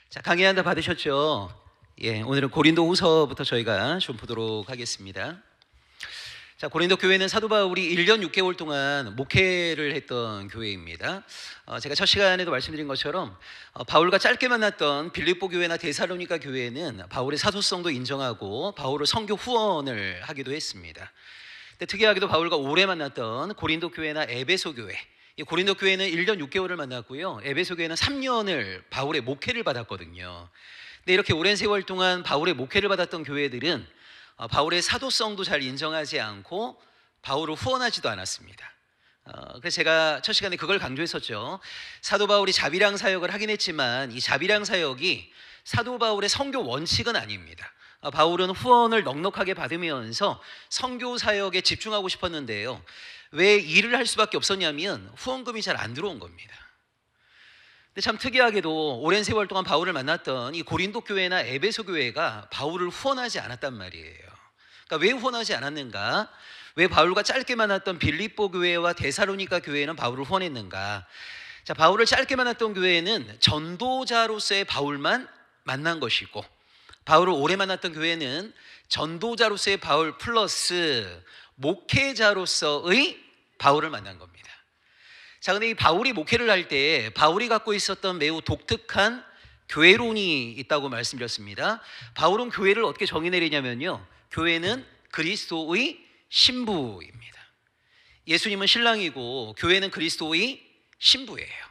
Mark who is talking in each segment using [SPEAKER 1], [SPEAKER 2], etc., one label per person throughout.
[SPEAKER 1] 자, 강의 한다 받으셨죠? 오늘은 고린도 후서부터 저희가 좀 보도록 하겠습니다. 자, 고린도 교회는 사도 바울이 1년 6개월 동안 목회를 했던 교회입니다. 제가 첫 시간에도 말씀드린 것처럼 바울과 짧게 만났던 빌립보 교회나 데살로니가 교회는 바울의 사도성도 인정하고 바울을 선교 후원을 하기도 했습니다. 근데 특이하게도 바울과 오래 만났던 고린도 교회나 에베소 교회, 이 고린도 교회는 1년 6개월을 만났고요, 에베소 교회는 3년을 바울의 목회를 받았거든요. 근데 이렇게 오랜 세월 동안 바울의 목회를 받았던 교회들은 바울의 사도성도 잘 인정하지 않고 바울을 후원하지도 않았습니다. 그래서 제가 첫 시간에 그걸 강조했었죠. 사도 바울이 자비랑 사역을 하긴 했지만 이 자비랑 사역이 사도 바울의 선교 원칙은 아닙니다. 바울은 후원을 넉넉하게 받으면서 선교 사역에 집중하고 싶었는데요, 왜 일을 할 수밖에 없었냐면 후원금이 잘 안 들어온 겁니다. 근데 참 특이하게도 오랜 세월 동안 바울을 만났던 이 고린도 교회나 에베소 교회가 바울을 후원하지 않았단 말이에요. 그러니까 왜 후원하지 않았는가? 왜 바울과 짧게 만났던 빌립보 교회와 데살로니가 교회는 바울을 후원했는가? 자, 바울을 짧게 만났던 교회는 전도자로서의 바울만 만난 것이고, 바울을 오래 만났던 교회는 전도자로서의 바울 플러스 목회자로서의 바울을 만난 겁니다. 자, 근데 이 바울이 목회를 할 때 바울이 갖고 있었던 매우 독특한 교회론이 있다고 말씀드렸습니다. 바울은 교회를 어떻게 정의 내리냐면요, 교회는 그리스도의 신부입니다. 예수님은 신랑이고 교회는 그리스도의 신부예요.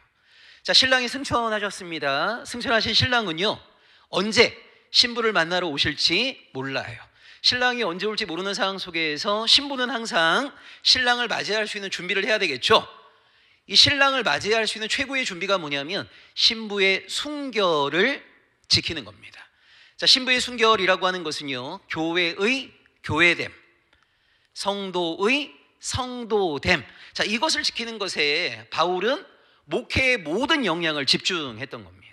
[SPEAKER 1] 자, 신랑이 승천하셨습니다. 승천하신 신랑은요, 언제 신부를 만나러 오실지 몰라요. 신랑이 언제 올지 모르는 상황 속에서 신부는 항상 신랑을 맞이할 수 있는 준비를 해야 되겠죠. 이 신랑을 맞이할 수 있는 최고의 준비가 뭐냐면 신부의 순결을 지키는 겁니다. 자, 신부의 순결이라고 하는 것은요, 교회의 교회됨, 성도의 성도됨. 자, 이것을 지키는 것에 바울은 목회의 모든 역량을 집중했던 겁니다.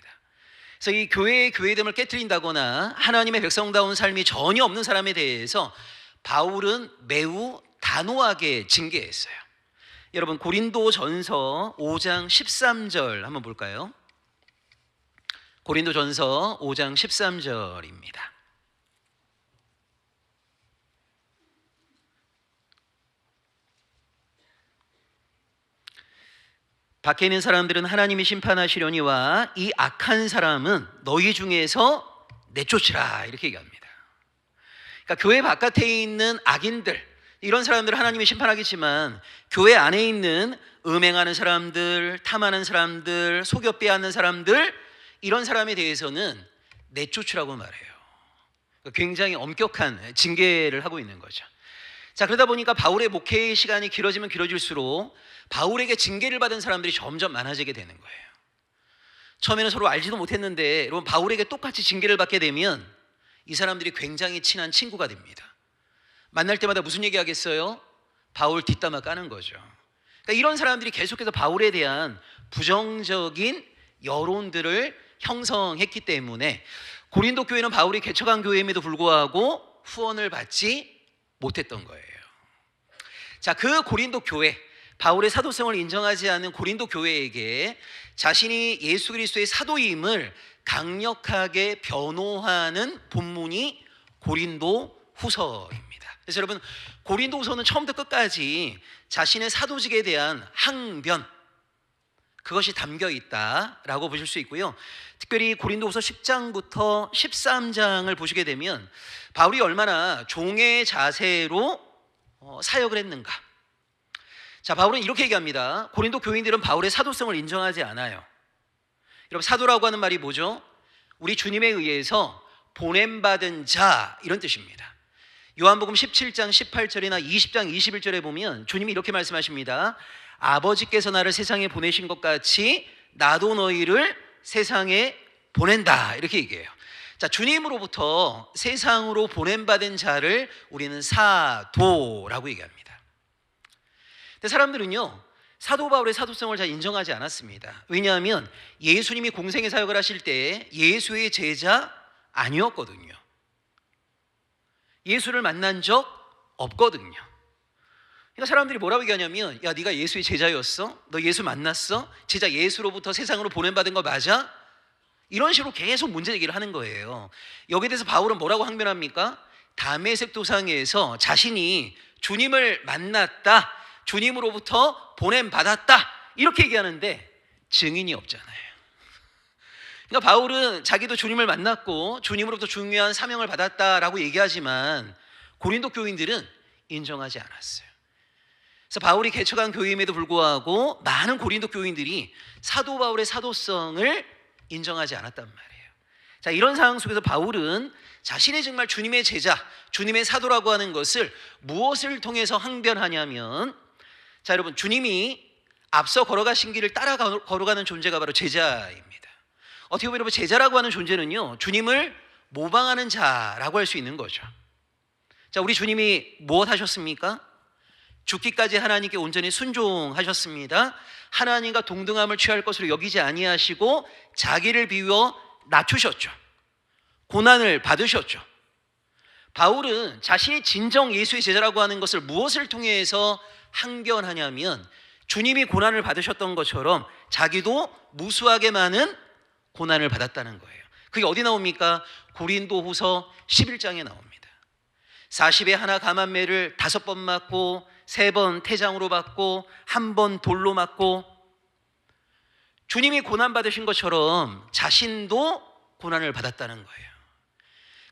[SPEAKER 1] 그래서 이 교회의 교회됨을 깨트린다거나 하나님의 백성다운 삶이 전혀 없는 사람에 대해서 바울은 매우 단호하게 징계했어요. 여러분, 고린도전서 5장 13절 한번 볼까요? 고린도전서 5장 13절입니다. 밖에 있는 사람들은 하나님이 심판하시려니와 이 악한 사람은 너희 중에서 내쫓으라, 이렇게 얘기합니다. 그러니까 교회 바깥에 있는 악인들, 이런 사람들을 하나님이 심판하겠지만 교회 안에 있는 음행하는 사람들, 탐하는 사람들, 속여 빼앗는 사람들, 이런 사람에 대해서는 내쫓으라고 말해요. 굉장히 엄격한 징계를 하고 있는 거죠. 자, 그러다 보니까 바울의 목회의 시간이 길어지면 길어질수록 바울에게 징계를 받은 사람들이 점점 많아지게 되는 거예요. 처음에는 서로 알지도 못했는데 여러분, 바울에게 똑같이 징계를 받게 되면 이 사람들이 굉장히 친한 친구가 됩니다. 만날 때마다 무슨 얘기 하겠어요? 바울 뒷담화 까는 거죠. 그러니까 이런 사람들이 계속해서 바울에 대한 부정적인 여론들을 형성했기 때문에 고린도 교회는 바울이 개척한 교회임에도 불구하고 후원을 받지 못했던 거예요. 자, 그 고린도 교회, 바울의 사도성을 인정하지 않는 고린도 교회에게 자신이 예수 그리스도의 사도임을 강력하게 변호하는 본문이 고린도 후서입니다. 그래서 여러분, 고린도 후서는 처음부터 끝까지 자신의 사도직에 대한 항변, 그것이 담겨 있다라고 보실 수 있고요. 특별히 고린도 후서 10장부터 13장을 보시게 되면 바울이 얼마나 종의 자세로 사역을 했는가. 자, 바울은 이렇게 얘기합니다. 고린도 교인들은 바울의 사도성을 인정하지 않아요. 여러분, 사도라고 하는 말이 뭐죠? 우리 주님에 의해서 보냄받은 자, 이런 뜻입니다. 요한복음 17장 18절이나 20장 21절에 보면 주님이 이렇게 말씀하십니다. 아버지께서 나를 세상에 보내신 것 같이 나도 너희를 세상에 보낸다, 이렇게 얘기해요. 자, 주님으로부터 세상으로 보냄받은 자를 우리는 사도라고 얘기합니다. 근데 사람들은요, 사도 바울의 사도성을 잘 인정하지 않았습니다. 왜냐하면 예수님이 공생의 사역을 하실 때 예수의 제자 아니었거든요. 예수를 만난 적 없거든요. 그러니까 사람들이 뭐라고 얘기하냐면, 야, 네가 예수의 제자였어? 너 예수 만났어? 제자 예수로부터 세상으로 보냄받은 거 맞아? 이런 식으로 계속 문제 제기를 하는 거예요. 여기에 대해서 바울은 뭐라고 항변합니까? 다메섹 도상에서 자신이 주님을 만났다, 주님으로부터 보냄받았다, 이렇게 얘기하는데 증인이 없잖아요. 그러니까 바울은 자기도 주님을 만났고 주님으로부터 중요한 사명을 받았다라고 얘기하지만 고린도 교인들은 인정하지 않았어요. 그래서 바울이 개척한 교회임에도 불구하고 많은 고린도 교인들이 사도 바울의 사도성을 인정하지 않았단 말이에요. 자, 이런 상황 속에서 바울은 자신이 정말 주님의 제자, 주님의 사도라고 하는 것을 무엇을 통해서 항변하냐면, 자, 여러분, 주님이 앞서 걸어가신 길을 따라 걸어가는 존재가 바로 제자입니다. 어떻게 보면 여러분, 제자라고 하는 존재는요, 주님을 모방하는 자라고 할 수 있는 거죠. 자, 우리 주님이 무엇 하셨습니까? 죽기까지 하나님께 온전히 순종하셨습니다. 하나님과 동등함을 취할 것으로 여기지 아니하시고 자기를 비워 낮추셨죠. 고난을 받으셨죠. 바울은 자신이 진정 예수의 제자라고 하는 것을 무엇을 통해서 항변하냐면, 주님이 고난을 받으셨던 것처럼 자기도 무수하게 많은 고난을 받았다는 거예요. 그게 어디 나옵니까? 고린도후서 11장에 나옵니다. 40에 하나 감한매를 5번 맞고 3번 태장으로 받고 1번 돌로 맞고, 주님이 고난 받으신 것처럼 자신도 고난을 받았다는 거예요.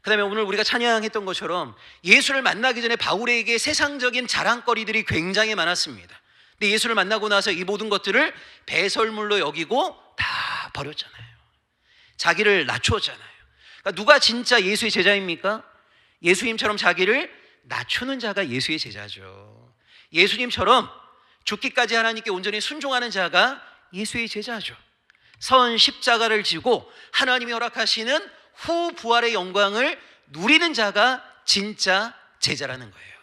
[SPEAKER 1] 그 다음에 오늘 우리가 찬양했던 것처럼 예수를 만나기 전에 바울에게 세상적인 자랑거리들이 굉장히 많았습니다. 근데 예수를 만나고 나서 이 모든 것들을 배설물로 여기고 다 버렸잖아요. 자기를 낮추었잖아요. 그러니까 누가 진짜 예수의 제자입니까? 예수님처럼 자기를 낮추는 자가 예수의 제자죠. 예수님처럼 죽기까지 하나님께 온전히 순종하는 자가 예수의 제자죠. 선 십자가를 지고 하나님이 허락하시는 후 부활의 영광을 누리는 자가 진짜 제자라는 거예요.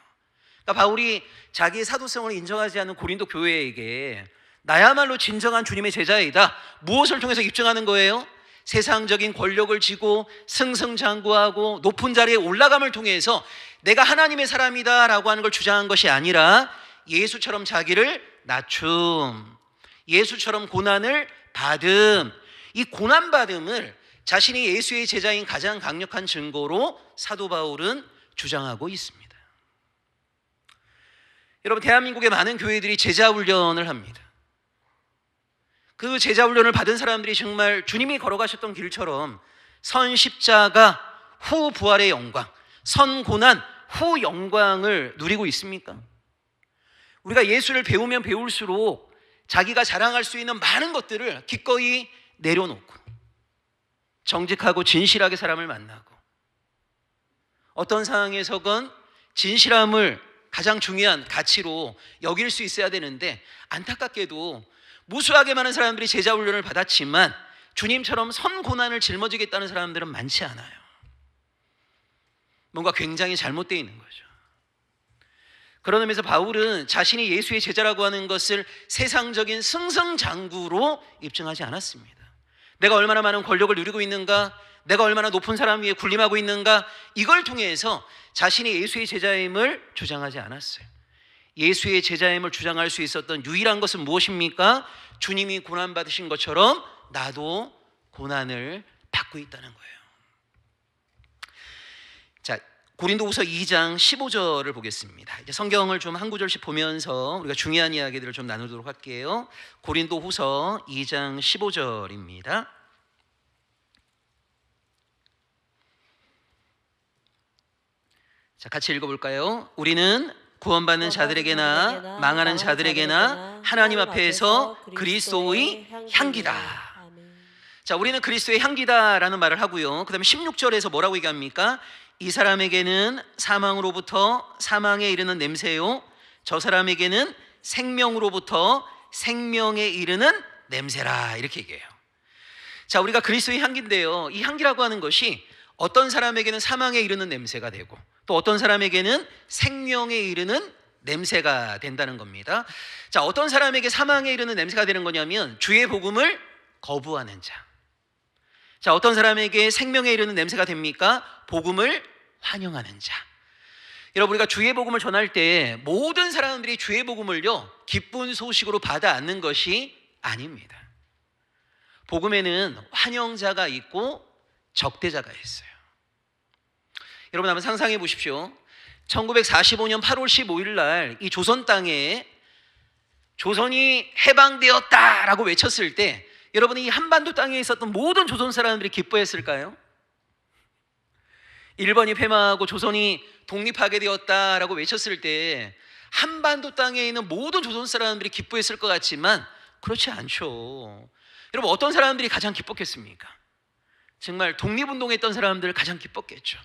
[SPEAKER 1] 그러니까 바울이 자기의 사도성을 인정하지 않는 고린도 교회에게 나야말로 진정한 주님의 제자이다, 무엇을 통해서 입증하는 거예요? 세상적인 권력을 쥐고 승승장구하고 높은 자리에 올라감을 통해서 내가 하나님의 사람이다 라고 하는 걸 주장한 것이 아니라 예수처럼 자기를 낮춤, 예수처럼 고난을 받음, 이 고난받음을 자신이 예수의 제자인 가장 강력한 증거로 사도 바울은 주장하고 있습니다. 여러분, 대한민국의 많은 교회들이 제자 훈련을 합니다. 그 제자 훈련을 받은 사람들이 정말 주님이 걸어가셨던 길처럼 선 십자가 후 부활의 영광, 선 고난 후 영광을 누리고 있습니까? 우리가 예수를 배우면 배울수록 자기가 자랑할 수 있는 많은 것들을 기꺼이 내려놓고 정직하고 진실하게 사람을 만나고, 어떤 상황에서건 진실함을 가장 중요한 가치로 여길 수 있어야 되는데, 안타깝게도 무수하게 많은 사람들이 제자 훈련을 받았지만 주님처럼 선 고난을 짊어지겠다는 사람들은 많지 않아요. 뭔가 굉장히 잘못되어 있는 거죠. 그런 의미에서 바울은 자신이 예수의 제자라고 하는 것을 세상적인 승승장구로 입증하지 않았습니다. 내가 얼마나 많은 권력을 누리고 있는가, 내가 얼마나 높은 사람 위에 군림하고 있는가, 이걸 통해서 자신이 예수의 제자임을 주장하지 않았어요. 예수의 제자임을 주장할 수 있었던 유일한 것은 무엇입니까? 주님이 고난받으신 것처럼 나도 고난을 받고 있다는 거예요. 자, 고린도후서 2장 15절을 보겠습니다. 이제 성경을 좀 한 구절씩 보면서 우리가 중요한 이야기들을 좀 나누도록 할게요. 고린도후서 2장 15절입니다. 자, 같이 읽어볼까요? 우리는 구원받는 자들에게나 망하는 자들에게나 하나님 앞에서 그리스도의 향기다. 자, 우리는 그리스도의 향기다라는 말을 하고요. 그 다음에 16절에서 뭐라고 얘기합니까? 이 사람에게는 사망으로부터 사망에 이르는 냄새요, 저 사람에게는 생명으로부터 생명에 이르는 냄새라, 이렇게 얘기해요. 자, 우리가 그리스도의 향기인데요, 이 향기라고 하는 것이 어떤 사람에게는 사망에 이르는 냄새가 되고 또 어떤 사람에게는 생명에 이르는 냄새가 된다는 겁니다. 자, 어떤 사람에게 사망에 이르는 냄새가 되는 거냐면 주의 복음을 거부하는 자. 자, 어떤 사람에게 생명에 이르는 냄새가 됩니까? 복음을 환영하는 자. 여러분, 우리가 주의 복음을 전할 때 모든 사람들이 주의 복음을요 기쁜 소식으로 받아 안는 것이 아닙니다. 복음에는 환영자가 있고 적대자가 있어요. 여러분 한번 상상해 보십시오. 1945년 8월 15일 날 이 조선 땅에 조선이 해방되었다라고 외쳤을 때 여러분이 이 한반도 땅에 있었던 모든 조선 사람들이 기뻐했을까요? 일본이 패망하고 조선이 독립하게 되었다라고 외쳤을 때 한반도 땅에 있는 모든 조선 사람들이 기뻐했을 것 같지만 그렇지 않죠. 여러분 어떤 사람들이 가장 기뻤겠습니까? 정말 독립운동했던 사람들 가장 기뻤겠죠.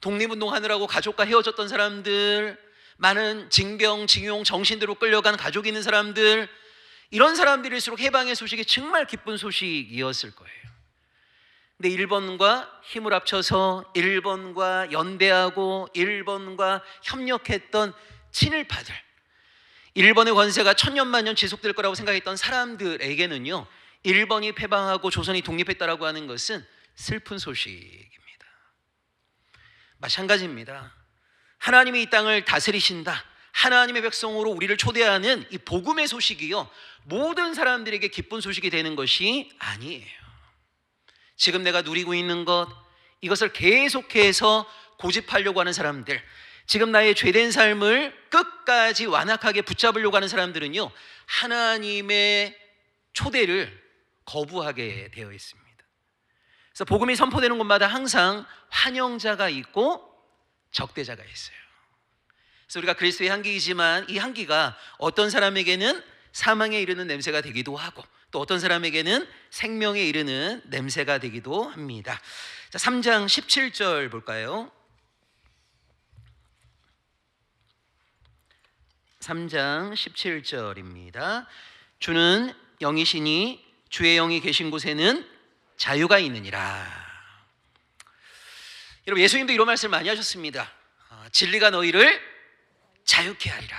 [SPEAKER 1] 독립운동하느라고 가족과 헤어졌던 사람들, 많은 징병, 징용, 정신대로 끌려간 가족이 있는 사람들, 이런 사람들일수록 해방의 소식이 정말 기쁜 소식이었을 거예요. 근데 일본과 힘을 합쳐서 일본과 연대하고 일본과 협력했던 친일파들, 일본의 권세가 천년만년 지속될 거라고 생각했던 사람들에게는요, 일본이 패방하고 조선이 독립했다라고 하는 것은 슬픈 소식입니다. 마찬가지입니다. 하나님이 이 땅을 다스리신다, 하나님의 백성으로 우리를 초대하는 이 복음의 소식이요, 모든 사람들에게 기쁜 소식이 되는 것이 아니에요. 지금 내가 누리고 있는 것, 이것을 계속해서 고집하려고 하는 사람들, 지금 나의 죄된 삶을 끝까지 완악하게 붙잡으려고 하는 사람들은요, 하나님의 초대를 거부하게 되어 있습니다. 그래서 복음이 선포되는 곳마다 항상 환영자가 있고 적대자가 있어요. 그래서 우리가 그리스도의 향기이지만 이 향기가 어떤 사람에게는 사망에 이르는 냄새가 되기도 하고 또 어떤 사람에게는 생명에 이르는 냄새가 되기도 합니다. 자, 3장 17절 볼까요? 3장 17절입니다. 주는 영이시니 주의 영이 계신 곳에는 자유가 있느니라. 여러분 예수님도 이런 말씀 많이 하셨습니다. 진리가 너희를 자유케 하리라.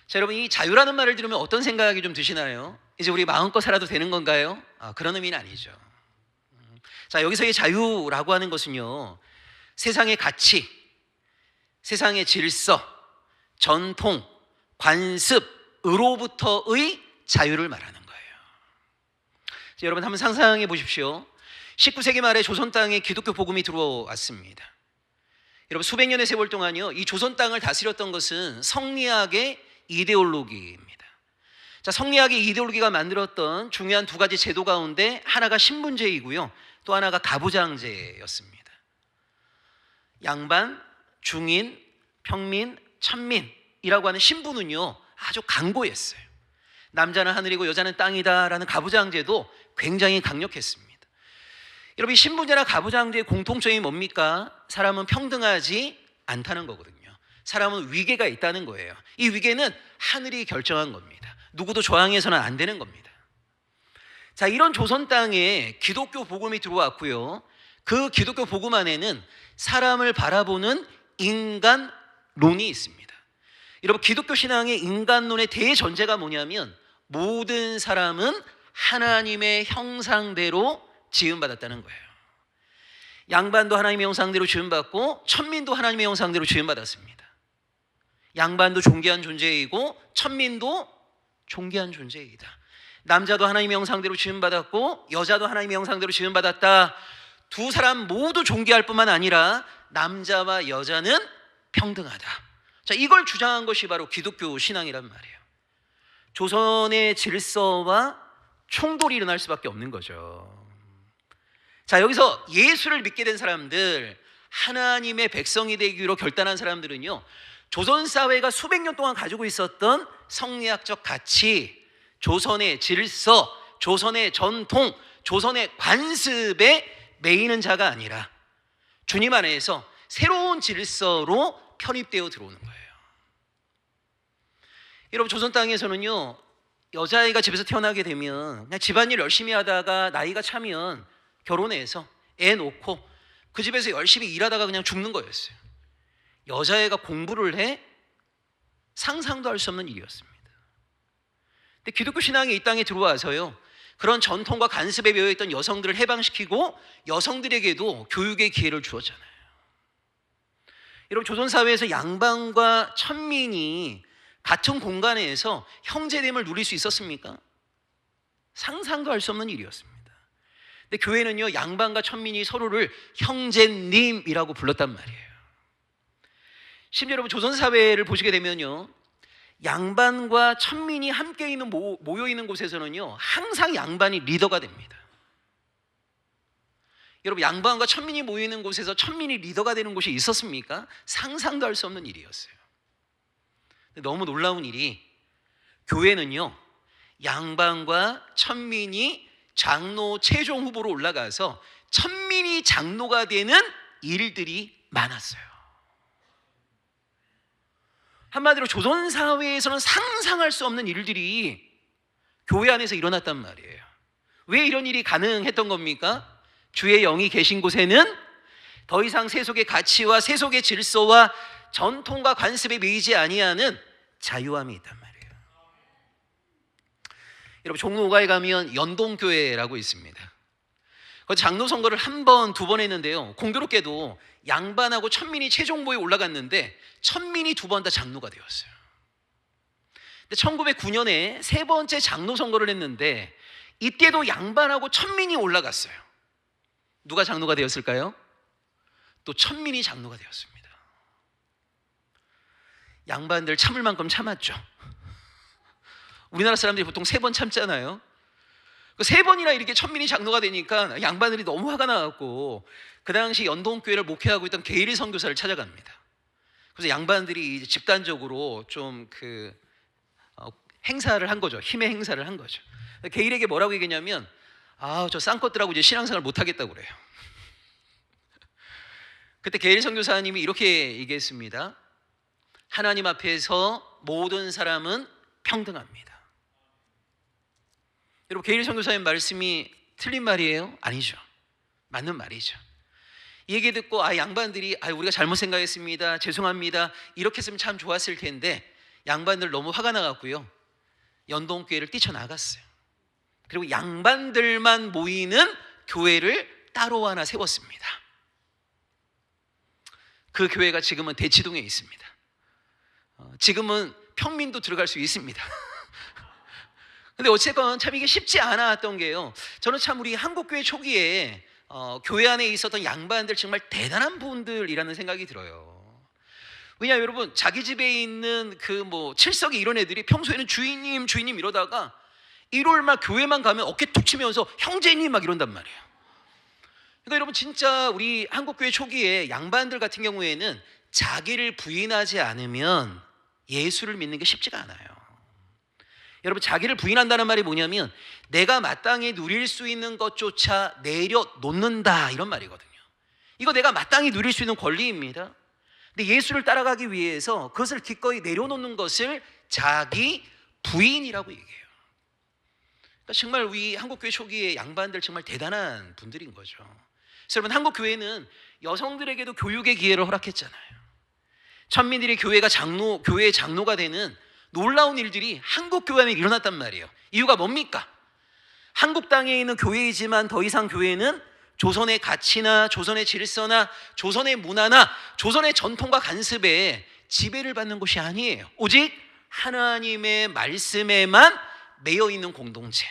[SPEAKER 1] 자, 여러분 이 자유라는 말을 들으면 어떤 생각이 좀 드시나요? 이제 우리 마음껏 살아도 되는 건가요? 그런 의미는 아니죠. 자, 여기서의 자유라고 하는 것은요, 세상의 가치, 세상의 질서, 전통, 관습으로부터의 자유를 말하는 거예요. 자, 여러분 한번 상상해 보십시오. 19세기 말에 조선 땅에 기독교 복음이 들어왔습니다. 여러분 수백 년의 세월 동안요, 이 조선 땅을 다스렸던 것은 성리학의 이데올로기입니다. 자, 성리학의 이데올로기가 만들었던 중요한 두 가지 제도 가운데 하나가 신분제이고요, 또 하나가 가부장제였습니다. 양반, 중인, 평민, 천민이라고 하는 신분은요 아주 강고했어요. 남자는 하늘이고 여자는 땅이다라는 가부장제도 굉장히 강력했습니다. 여러분 이 신분제나 가부장제의 공통점이 뭡니까? 사람은 평등하지 않다는 거거든요. 사람은 위계가 있다는 거예요. 이 위계는 하늘이 결정한 겁니다. 누구도 저항해서는 안 되는 겁니다. 자, 이런 조선 땅에 기독교 복음이 들어왔고요, 그 기독교 복음 안에는 사람을 바라보는 인간론이 있습니다. 여러분 기독교 신앙의 인간론의 대전제가 뭐냐면 모든 사람은 하나님의 형상대로 지음받았다는 거예요. 양반도 하나님의 형상대로 지음받고 천민도 하나님의 형상대로 지음받았습니다. 양반도 존귀한 존재이고 천민도 존귀한 존재이다. 남자도 하나님의 형상대로 지음받았고 여자도 하나님의 형상대로 지음받았다. 두 사람 모두 존귀할 뿐만 아니라 남자와 여자는 평등하다. 자, 이걸 주장한 것이 바로 기독교 신앙이란 말이에요. 조선의 질서와 충돌이 일어날 수밖에 없는 거죠. 자, 여기서 예수를 믿게 된 사람들, 하나님의 백성이 되기로 결단한 사람들은요, 조선 사회가 수백 년 동안 가지고 있었던 성리학적 가치, 조선의 질서, 조선의 전통, 조선의 관습에 매이는 자가 아니라 주님 안에서 새로운 질서로 편입되어 들어오는 거예요. 여러분 조선 땅에서는요, 여자아이가 집에서 태어나게 되면 그냥 집안일 열심히 하다가 나이가 차면 결혼해서 애 놓고 그 집에서 열심히 일하다가 그냥 죽는 거였어요. 여자애가 공부를 해? 상상도 할 수 없는 일이었습니다. 근데 기독교 신앙이 이 땅에 들어와서요, 그런 전통과 간습에 매여있던 여성들을 해방시키고 여성들에게도 교육의 기회를 주었잖아요. 여러분 조선 사회에서 양반과 천민이 같은 공간에서 형제됨을 누릴 수 있었습니까? 상상도 할 수 없는 일이었습니다. 근데 교회는요, 양반과 천민이 서로를 형제님이라고 불렀단 말이에요. 심지어 여러분, 조선사회를 보시게 되면요, 양반과 천민이 함께 있는 모여 있는 곳에서는요, 항상 양반이 리더가 됩니다. 여러분, 양반과 천민이 모여 있는 곳에서 천민이 리더가 되는 곳이 있었습니까? 상상도 할 수 없는 일이었어요. 너무 놀라운 일이, 교회는요, 양반과 천민이 장로 최종 후보로 올라가서 천민이 장로가 되는 일들이 많았어요. 한마디로 조선 사회에서는 상상할 수 없는 일들이 교회 안에서 일어났단 말이에요. 왜 이런 일이 가능했던 겁니까? 주의 영이 계신 곳에는 더 이상 세속의 가치와 세속의 질서와 전통과 관습에 매이지 아니하는 자유함이 있단 말이에요. 여러분, 종로 5가에 가면 연동교회라고 있습니다. 장로 선거를 한 번, 두 번 했는데요, 공교롭게도 양반하고 천민이 최종보에 올라갔는데 천민이 두 번 다 장로가 되었어요. 근데 1909년에 세 번째 장로 선거를 했는데 이때도 양반하고 천민이 올라갔어요. 누가 장로가 되었을까요? 또 천민이 장로가 되었습니다. 양반들 참을 만큼 참았죠. 우리나라 사람들이 보통 세 번 참잖아요. 세 번이나 이렇게 천민이 장로가 되니까 양반들이 너무 화가 나갖고 그 당시 연동교회를 목회하고 있던 게이리 선교사를 찾아갑니다. 그래서 양반들이 이제 집단적으로 좀 행사를 한 거죠. 힘의 행사를 한 거죠. 게일에게 뭐라고 얘기했냐면, 저 쌍것들하고 이제 신앙생활 못 하겠다고 그래요. 그때 게일 선교사님이 이렇게 얘기했습니다. 하나님 앞에서 모든 사람은 평등합니다. 여러분, 게일 선교사님 말씀이 틀린 말이에요? 아니죠. 맞는 말이죠. 이 얘기 듣고 양반들이 우리가 잘못 생각했습니다, 죄송합니다, 이렇게 했으면 참 좋았을 텐데 양반들 너무 화가 나갔고요, 연동교회를 뛰쳐나갔어요. 그리고 양반들만 모이는 교회를 따로 하나 세웠습니다. 그 교회가 지금은 대치동에 있습니다. 지금은 평민도 들어갈 수 있습니다. 근데 어쨌건 참 이게 쉽지 않았던 게요, 저는 참 우리 한국교회 초기에 교회 안에 있었던 양반들 정말 대단한 분들이라는 생각이 들어요. 왜냐하면 여러분, 자기 집에 있는 칠석이 이런 애들이 평소에는 주인님 이러다가 일요일만 교회만 가면 어깨 툭 치면서 형제님 막 이런단 말이에요. 그러니까 여러분, 진짜 우리 한국교회 초기에 양반들 같은 경우에는 자기를 부인하지 않으면 예수를 믿는 게 쉽지가 않아요. 여러분, 자기를 부인한다는 말이 뭐냐면 내가 마땅히 누릴 수 있는 것조차 내려놓는다, 이런 말이거든요. 이거 내가 마땅히 누릴 수 있는 권리입니다. 근데 예수를 따라가기 위해서 그것을 기꺼이 내려놓는 것을 자기 부인이라고 얘기해요. 그러니까 정말 우리 한국교회 초기에 양반들 정말 대단한 분들인 거죠. 그래서 여러분, 한국교회는 여성들에게도 교육의 기회를 허락했잖아요. 천민들이 교회의 장로가 되는 놀라운 일들이 한국교회 안에 일어났단 말이에요. 이유가 뭡니까? 한국 땅에 있는 교회이지만 더 이상 교회는 조선의 가치나 조선의 질서나 조선의 문화나 조선의 전통과 관습에 지배를 받는 곳이 아니에요. 오직 하나님의 말씀에만 매여 있는 공동체.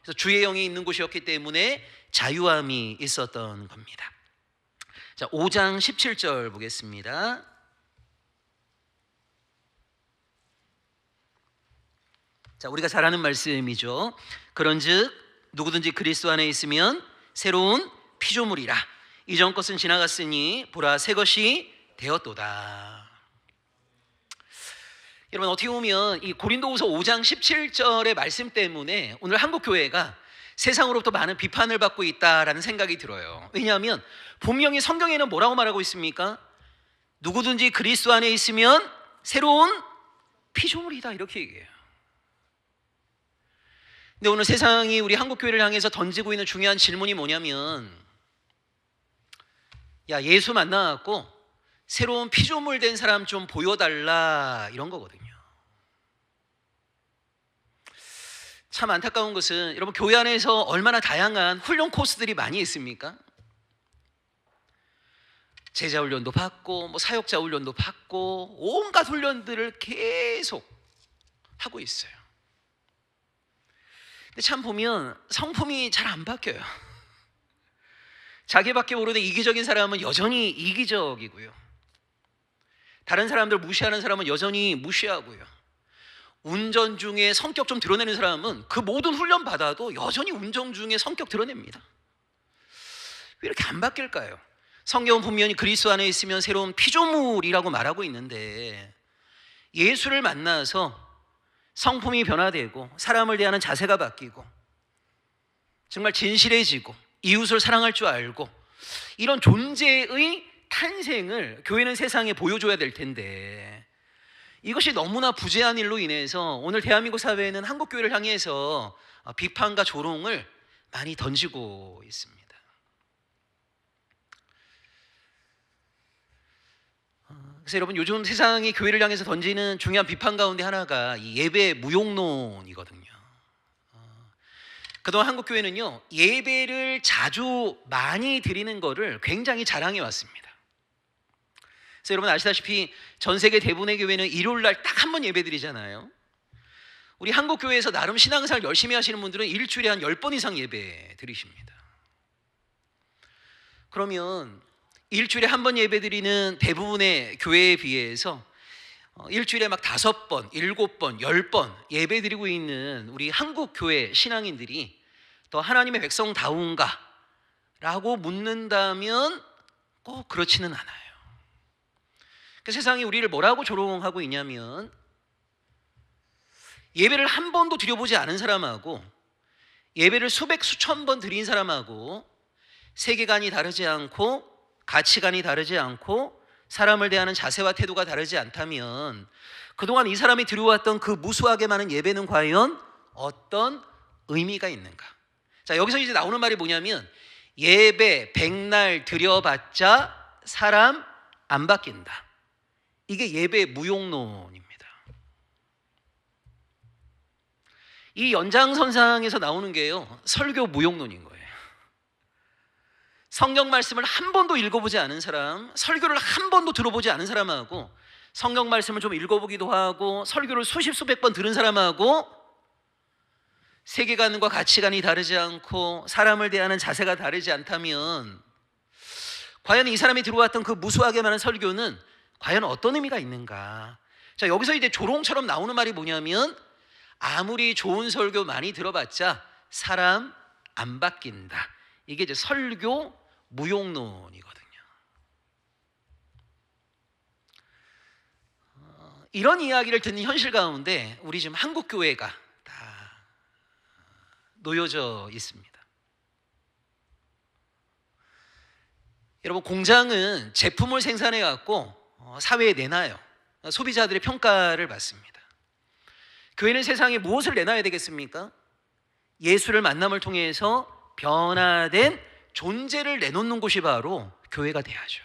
[SPEAKER 1] 그래서 주의 영이 있는 곳이었기 때문에 자유함이 있었던 겁니다. 자, 5장 17절 보겠습니다. 자, 우리가 잘 아는 말씀이죠. 그런즉 누구든지 그리스도 안에 있으면 새로운 피조물이라. 이전 것은 지나갔으니 보라 새 것이 되었도다. 여러분, 어떻게 보면 이 고린도후서 5장 17절의 말씀 때문에 오늘 한국교회가 세상으로부터 많은 비판을 받고 있다라는 생각이 들어요. 왜냐하면 분명히 성경에는 뭐라고 말하고 있습니까? 누구든지 그리스도 안에 있으면 새로운 피조물이다, 이렇게 얘기해요. 근데 오늘 세상이 우리 한국교회를 향해서 던지고 있는 중요한 질문이 뭐냐면, 예수 만나갖고 새로운 피조물 된 사람 좀 보여달라, 이런 거거든요. 참 안타까운 것은 여러분, 교회 안에서 얼마나 다양한 훈련 코스들이 많이 있습니까? 제자 훈련도 받고 사역자 훈련도 받고 온갖 훈련들을 계속 하고 있어요. 근데 참 보면 성품이 잘 안 바뀌어요. 자기밖에 모르는 이기적인 사람은 여전히 이기적이고요. 다른 사람들 무시하는 사람은 여전히 무시하고요. 운전 중에 성격 좀 드러내는 사람은 그 모든 훈련 받아도 여전히 운전 중에 성격 드러냅니다. 왜 이렇게 안 바뀔까요? 성경은 분명히 그리스도 안에 있으면 새로운 피조물이라고 말하고 있는데, 예수를 만나서 성품이 변화되고 사람을 대하는 자세가 바뀌고 정말 진실해지고 이웃을 사랑할 줄 알고 이런 존재의 탄생을 교회는 세상에 보여줘야 될 텐데, 이것이 너무나 부재한 일로 인해서 오늘 대한민국 사회는 한국교회를 향해서 비판과 조롱을 많이 던지고 있습니다. 그래서 여러분, 요즘 세상이 교회를 향해서 던지는 중요한 비판 가운데 하나가 이 예배 무용론이거든요. 그동안 한국교회는요, 예배를 자주 많이 드리는 것을 굉장히 자랑해 왔습니다. 그래서 여러분 아시다시피 전 세계 대부분의 교회는 일요일 날 딱 한 번 예배 드리잖아요. 우리 한국교회에서 나름 신앙생활 열심히 하시는 분들은 일주일에 한 10번 이상 예배 드리십니다. 그러면 일주일에 한 번 예배 드리는 대부분의 교회에 비해서 일주일에 막 5번, 7번, 10번 예배 드리고 있는 우리 한국교회 신앙인들이 더 하나님의 백성다운가? 라고 묻는다면 꼭 그렇지는 않아요. 그 세상이 우리를 뭐라고 조롱하고 있냐면, 예배를 한 번도 드려보지 않은 사람하고 예배를 수백 수천 번 드린 사람하고 세계관이 다르지 않고 가치관이 다르지 않고 사람을 대하는 자세와 태도가 다르지 않다면 그동안 이 사람이 드려왔던 그 무수하게 많은 예배는 과연 어떤 의미가 있는가? 자, 여기서 이제 나오는 말이 뭐냐면, 예배 100날 드려봤자 사람 안 바뀐다. 이게 예배 무용론입니다. 이 연장선상에서 나오는 게요, 설교 무용론인 거예요. 성경 말씀을 한 번도 읽어보지 않은 사람, 설교를 한 번도 들어보지 않은 사람하고 성경 말씀을 좀 읽어보기도 하고 설교를 수십 수백 번 들은 사람하고 세계관과 가치관이 다르지 않고 사람을 대하는 자세가 다르지 않다면 과연 이 사람이 들어왔던 그 무수하게 많은 설교는 과연 어떤 의미가 있는가? 자, 여기서 이제 조롱처럼 나오는 말이 뭐냐면, 아무리 좋은 설교 많이 들어봤자 사람 안 바뀐다. 이게 이제 설교 무용론이거든요. 이런 이야기를 듣는 현실 가운데 우리 지금 한국 교회가 다 놓여져 있습니다. 여러분, 공장은 제품을 생산해 갖고 사회에 내놔요. 소비자들의 평가를 받습니다. 교회는 세상에 무엇을 내놔야 되겠습니까? 예수를 만남을 통해서 변화된 존재를 내놓는 곳이 바로 교회가 돼야죠.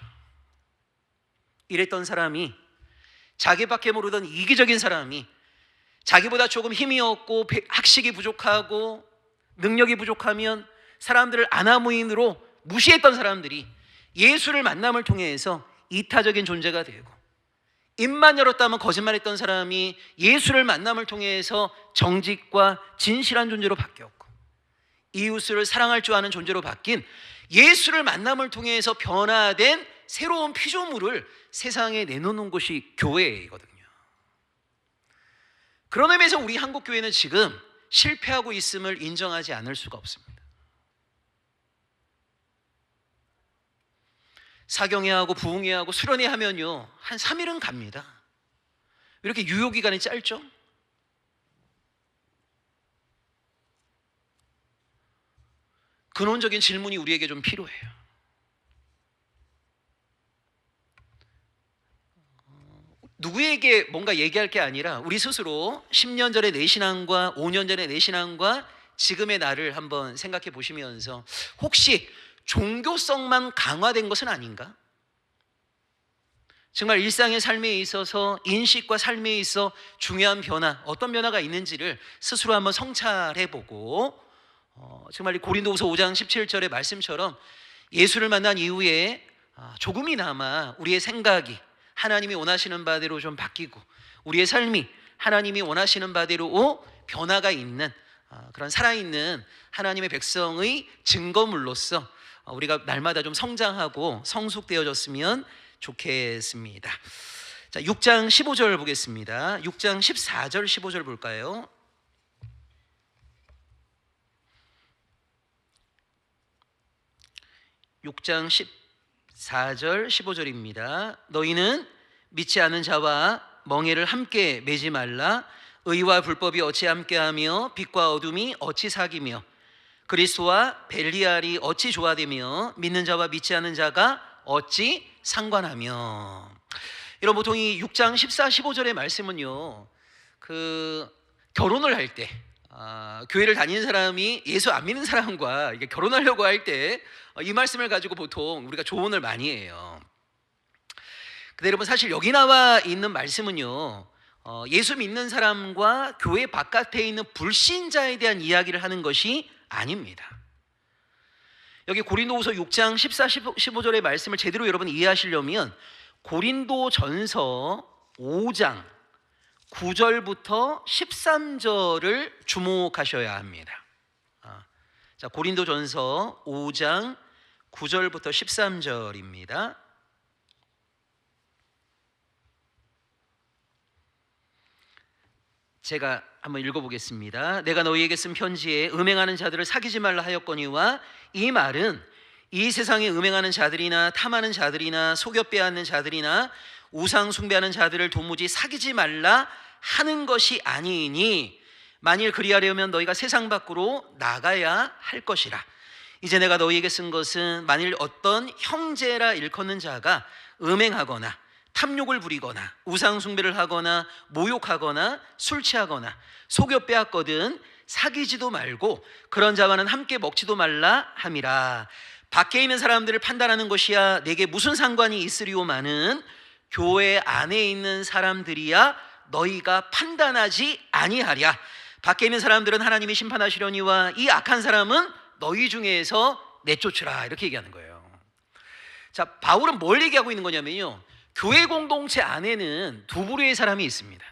[SPEAKER 1] 이랬던 사람이, 자기밖에 모르던 이기적인 사람이, 자기보다 조금 힘이 없고 학식이 부족하고 능력이 부족하면 사람들을 아나무인으로 무시했던 사람들이 예수를 만남을 통해서 이타적인 존재가 되고, 입만 열었다면 거짓말했던 사람이 예수를 만남을 통해서 정직과 진실한 존재로 바뀌었고, 이웃을 사랑할 줄 아는 존재로 바뀐 예수를 만남을 통해서 변화된 새로운 피조물을 세상에 내놓는 곳이 교회이거든요. 그런 의미에서 우리 한국교회는 지금 실패하고 있음을 인정하지 않을 수가 없습니다. 사경회하고 부흥회하고 수련회 하면요, 한 3일은 갑니다. 왜 이렇게 유효기간이 짧죠? 근원적인 질문이 우리에게 좀 필요해요. 누구에게 뭔가 얘기할 게 아니라 우리 스스로 10년 전의 내 신앙과 5년 전의 내 신앙과 지금의 나를 한번 생각해 보시면서, 혹시 종교성만 강화된 것은 아닌가? 정말 일상의 삶에 있어서, 인식과 삶에 있어 중요한 변화, 어떤 변화가 있는지를 스스로 한번 성찰해보고, 정말 이 고린도후서 5장 17절의 말씀처럼 예수를 만난 이후에 조금이나마 우리의 생각이 하나님이 원하시는 바대로 좀 바뀌고, 우리의 삶이 하나님이 원하시는 바대로 변화가 있는 그런 살아있는 하나님의 백성의 증거물로서 우리가 날마다 좀 성장하고 성숙되어졌으면 좋겠습니다. 자, 6장 15절 보겠습니다. 6장 14절 15절 볼까요? (6장 14절 15절입니다) 너희는 믿지 않은 자와 멍에를 함께 매지 말라. 의와 불법이 어찌 함께하며 빛과 어둠이 어찌 사귀며 그리스도와 벨리알이 어찌 조화되며 믿는 자와 믿지 않은 자가 어찌 상관하며. 이런 보통 이 6장 14, 15절의 말씀은요, 결혼을 할 때 교회를 다니는 사람이 예수 안 믿는 사람과 이게 결혼하려고 할 때 이 말씀을 가지고 보통 우리가 조언을 많이 해요. 근데 여러분, 사실 여기 나와 있는 말씀은요, 예수 믿는 사람과 교회 바깥에 있는 불신자에 대한 이야기를 하는 것이 아닙니다. 여기 고린도후서 6장 14, 15절의 말씀을 제대로 여러분 이해하시려면 고린도전서 5장 9절부터 13절을 주목하셔야 합니다. 자, 고린도전서 5장 9절부터 13절입니다. 제가 한번 읽어보겠습니다. 내가 너희에게 쓴 편지에 음행하는 자들을 사귀지 말라 하였거니와 이 말은 이 세상에 음행하는 자들이나 탐하는 자들이나 속여 빼앗는 자들이나 우상 숭배하는 자들을 도무지 사귀지 말라 하는 것이 아니니 만일 그리하려면 너희가 세상 밖으로 나가야 할 것이라. 이제 내가 너희에게 쓴 것은 만일 어떤 형제라 일컫는 자가 음행하거나 탐욕을 부리거나 우상 숭배를 하거나 모욕하거나 술 취하거나 속여 빼앗거든 사귀지도 말고 그런 자와는 함께 먹지도 말라 함이라. 밖에 있는 사람들을 판단하는 것이야 내게 무슨 상관이 있으리오마는 교회 안에 있는 사람들이야 너희가 판단하지 아니하랴. 밖에 있는 사람들은 하나님이 심판하시려니와 이 악한 사람은 너희 중에서 내쫓으라. 이렇게 얘기하는 거예요. 자, 바울은 뭘 얘기하고 있는 거냐면요, 교회 공동체 안에는 두 부류의 사람이 있습니다.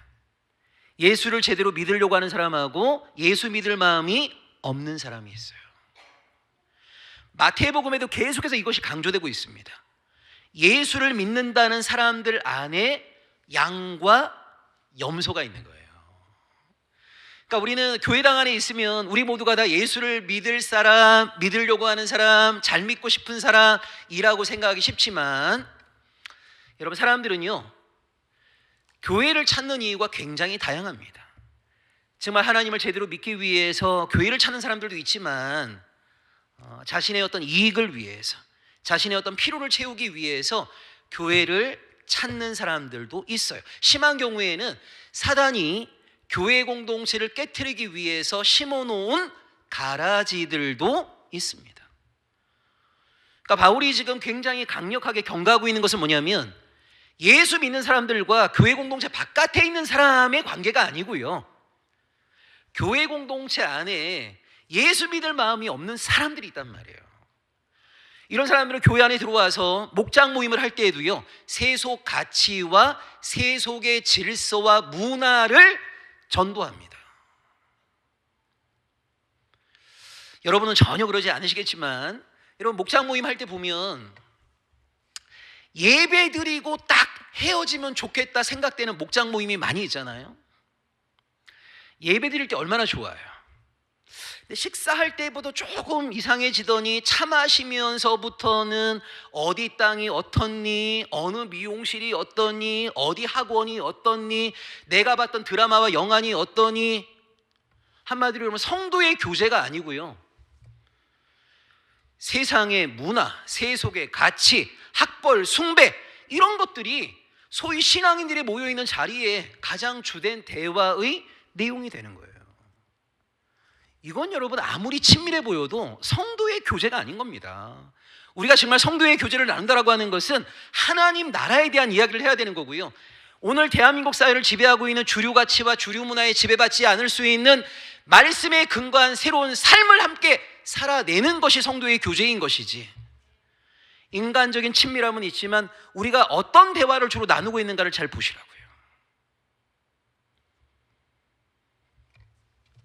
[SPEAKER 1] 예수를 제대로 믿으려고 하는 사람하고 예수 믿을 마음이 없는 사람이 있어요. 마태복음에도 계속해서 이것이 강조되고 있습니다. 예수를 믿는다는 사람들 안에 양과 염소가 있는 거예요. 그러니까 우리는 교회당 안에 있으면 우리 모두가 다 예수를 믿을 사람, 믿으려고 하는 사람, 잘 믿고 싶은 사람이라고 생각하기 쉽지만 여러분, 사람들은요 교회를 찾는 이유가 굉장히 다양합니다. 정말 하나님을 제대로 믿기 위해서 교회를 찾는 사람들도 있지만 자신의 어떤 이익을 위해서, 자신의 어떤 필요를 채우기 위해서 교회를 찾는 사람들도 있어요. 심한 경우에는 사단이 교회 공동체를 깨트리기 위해서 심어놓은 가라지들도 있습니다. 그러니까 바울이 지금 굉장히 강력하게 경고하고 있는 것은 뭐냐면 예수 믿는 사람들과 교회 공동체 바깥에 있는 사람의 관계가 아니고요, 교회 공동체 안에 예수 믿을 마음이 없는 사람들이 있단 말이에요. 이런 사람들은 교회 안에 들어와서 목장 모임을 할 때에도요, 세속 가치와 세속의 질서와 문화를 전도합니다. 여러분은 전혀 그러지 않으시겠지만 여러분, 목장 모임 할 때 보면 예배 드리고 딱 헤어지면 좋겠다 생각되는 목장 모임이 많이 있잖아요. 예배 드릴 때 얼마나 좋아요. 근데 식사할 때보다 조금 이상해지더니 차 마시면서부터는 어디 땅이 어떻니, 어느 미용실이 어떠니, 어디 학원이 어떠니, 내가 봤던 드라마와 영화니 어떠니. 한마디로 여러분, 성도의 교제가 아니고요, 세상의 문화, 세속의 가치, 학벌, 숭배, 이런 것들이 소위 신앙인들이 모여있는 자리에 가장 주된 대화의 내용이 되는 거예요. 이건 여러분, 아무리 친밀해 보여도 성도의 교제가 아닌 겁니다. 우리가 정말 성도의 교제를 나눈다라고 하는 것은 하나님 나라에 대한 이야기를 해야 되는 거고요, 오늘 대한민국 사회를 지배하고 있는 주류 가치와 주류 문화에 지배받지 않을 수 있는 말씀에 근거한 새로운 삶을 함께 살아내는 것이 성도의 교제인 것이지, 인간적인 친밀함은 있지만 우리가 어떤 대화를 주로 나누고 있는가를 잘 보시라고요.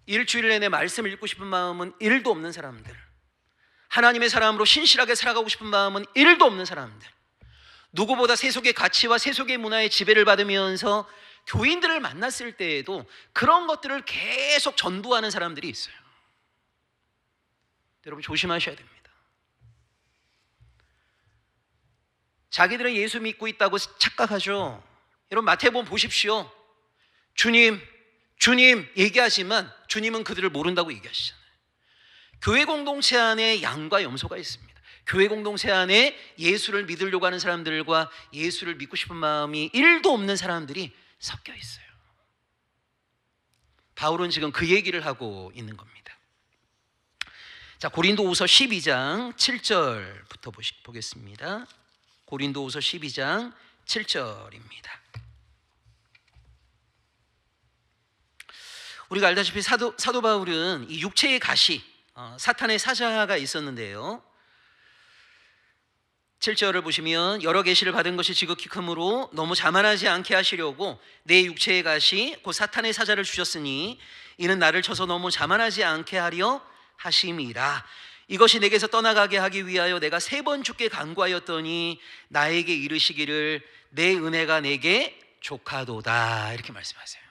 [SPEAKER 1] 일주일 내내 말씀을 읽고 싶은 마음은 1도 없는 사람들, 하나님의 사람으로 신실하게 살아가고 싶은 마음은 1도 없는 사람들, 누구보다 세속의 가치와 세속의 문화의 지배를 받으면서 교인들을 만났을 때에도 그런 것들을 계속 전도하는 사람들이 있어요. 여러분 조심하셔야 됩니다. 자기들은 예수 믿고 있다고 착각하죠. 여러분 마태복음 보십시오. 주님 얘기하지만 주님은 그들을 모른다고 얘기하시잖아요. 교회 공동체 안에 양과 염소가 있습니다. 교회 공동체 안에 예수를 믿으려고 하는 사람들과 예수를 믿고 싶은 마음이 1도 없는 사람들이 섞여 있어요. 바울은 지금 그 얘기를 하고 있는 겁니다. 자, 고린도후서 12장 7절부터 보겠습니다. 고린도후서 12장 7절입니다. 우리가 알다시피 사도 바울은 이 육체의 가시, 사탄의 사자가 있었는데요. 7절을 보시면 여러 계시를 받은 것이 지극히 크므로 너무 자만하지 않게 하시려고 내 육체의 가시 곧 사탄의 사자를 주셨으니 이는 나를 쳐서 너무 자만하지 않게 하려 하심이라. 이것이 내게서 떠나가게 하기 위하여 내가 3번 주께 간구하였더니 나에게 이르시기를 내 은혜가 내게 족하도다, 이렇게 말씀하세요.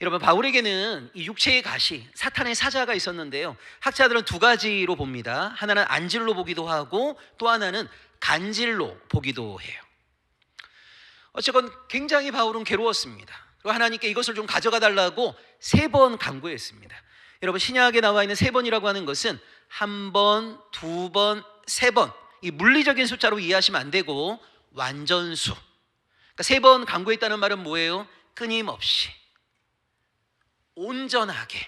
[SPEAKER 1] 여러분 바울에게는 이 육체의 가시, 사탄의 사자가 있었는데요, 학자들은 2가지로 봅니다. 하나는 안질로 보기도 하고 또 하나는 간질로 보기도 해요. 어쨌건 굉장히 바울은 괴로웠습니다. 그리고 하나님께 이것을 좀 가져가 달라고 3번 간구했습니다. 여러분 신약에 나와 있는 3번이라고 하는 것은 1번, 2번, 3번, 이 물리적인 숫자로 이해하시면 안 되고 완전수. 그러니까 3번 간구했다는 말은 뭐예요? 끊임없이, 온전하게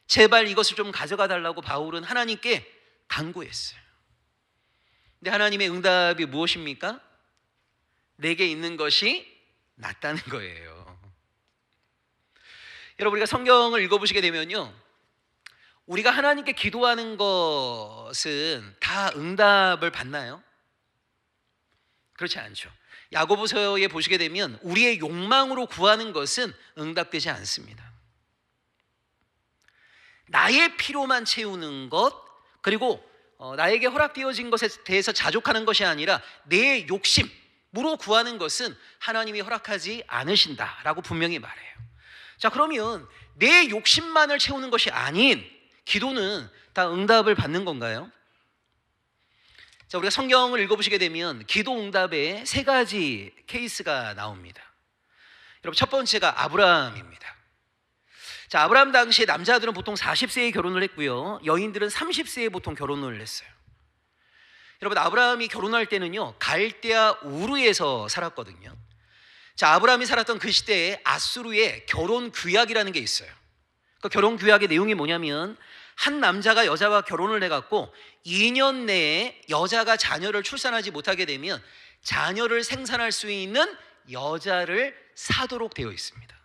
[SPEAKER 1] 제발 이것을 좀 가져가 달라고 바울은 하나님께 간구했어요. 근데 하나님의 응답이 무엇입니까? 내게 있는 것이 낫다는 거예요. 여러분 우리가 성경을 읽어보시게 되면요, 우리가 하나님께 기도하는 것은 다 응답을 받나요? 그렇지 않죠. 야고보서에 보시게 되면 우리의 욕망으로 구하는 것은 응답되지 않습니다. 나의 필요만 채우는 것, 그리고 나에게 허락되어진 것에 대해서 자족하는 것이 아니라 내 욕심으로 구하는 것은 하나님이 허락하지 않으신다라고 분명히 말해요. 자, 그러면 내 욕심만을 채우는 것이 아닌 기도는 다 응답을 받는 건가요? 자, 우리가 성경을 읽어보시게 되면 기도 응답에 3가지 케이스가 나옵니다. 여러분 첫 번째가 아브라함입니다. 자, 아브라함 당시에 남자들은 보통 40세에 결혼을 했고요, 여인들은 30세에 보통 결혼을 했어요. 여러분 아브라함이 결혼할 때는요 갈대아 우르에서 살았거든요. 자, 아브라함이 살았던 그 시대에 아수르의 결혼 규약이라는 게 있어요. 그 결혼 규약의 내용이 뭐냐면 한 남자가 여자와 결혼을 해갖고 2년 내에 여자가 자녀를 출산하지 못하게 되면 자녀를 생산할 수 있는 여자를 사도록 되어 있습니다.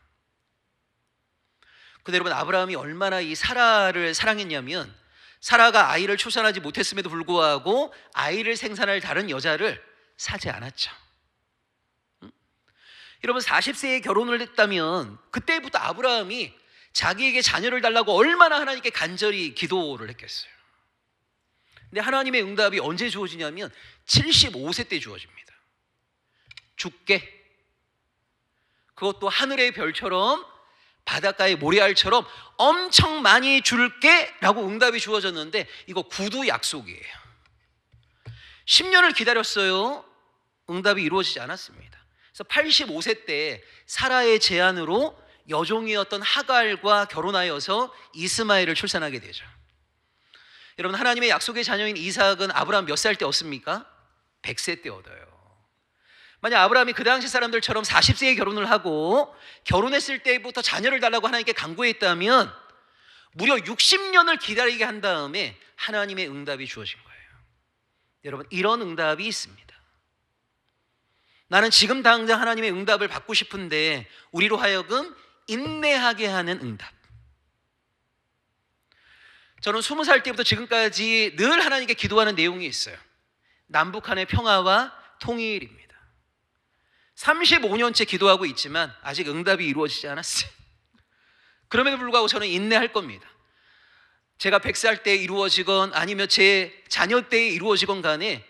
[SPEAKER 1] 근데 여러분 아브라함이 얼마나 이 사라를 사랑했냐면 사라가 아이를 출산하지 못했음에도 불구하고 아이를 생산할 다른 여자를 사지 않았죠. 여러분 40세에 결혼을 했다면 그때부터 아브라함이 자기에게 자녀를 달라고 얼마나 하나님께 간절히 기도를 했겠어요. 근데 하나님의 응답이 언제 주어지냐면 75세 때 주어집니다. 줄게, 그것도 하늘의 별처럼 바닷가의 모래알처럼 엄청 많이 줄게 라고 응답이 주어졌는데 이거 구두 약속이에요. 10년을 기다렸어요. 응답이 이루어지지 않았습니다. 그래서 85세 때 사라의 제안으로 여종이었던 하갈과 결혼하여서 이스마엘을 출산하게 되죠. 여러분 하나님의 약속의 자녀인 이삭은 아브라함 몇 살 때 얻습니까? 100세 때 얻어요. 만약 아브라함이 그 당시 사람들처럼 40세에 결혼을 하고 결혼했을 때부터 자녀를 달라고 하나님께 간구했다면 무려 60년을 기다리게 한 다음에 하나님의 응답이 주어진 거예요. 여러분 이런 응답이 있습니다. 나는 지금 당장 하나님의 응답을 받고 싶은데 우리로 하여금 인내하게 하는 응답. 저는 20살 때부터 지금까지 늘 하나님께 기도하는 내용이 있어요. 남북한의 평화와 통일입니다. 35년째 기도하고 있지만 아직 응답이 이루어지지 않았어요. 그럼에도 불구하고 저는 인내할 겁니다. 제가 100살 때 이루어지건 아니면 제 자녀 때 이루어지건 간에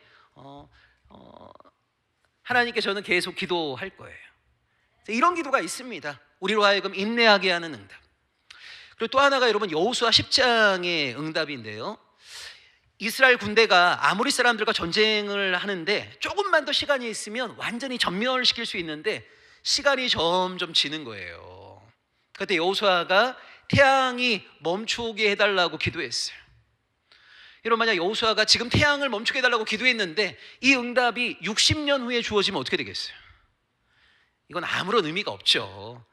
[SPEAKER 1] 하나님께 저는 계속 기도할 거예요. 이런 기도가 있습니다. 우리로 하여금 인내하게 하는 응답. 그리고 또 하나가 여러분 여호수아 10장의 응답인데요. 이스라엘 군대가 아모리 사람들과 전쟁을 하는데 조금만 더 시간이 있으면 완전히 전멸시킬 수 있는데 시간이 점점 지는 거예요. 그때 여호수아가 태양이 멈추게 해달라고 기도했어요. 여러분, 만약 여호수아가 지금 태양을 멈추게 해달라고 기도했는데 이 응답이 60년 후에 주어지면 어떻게 되겠어요? 이건 아무런 의미가 없죠.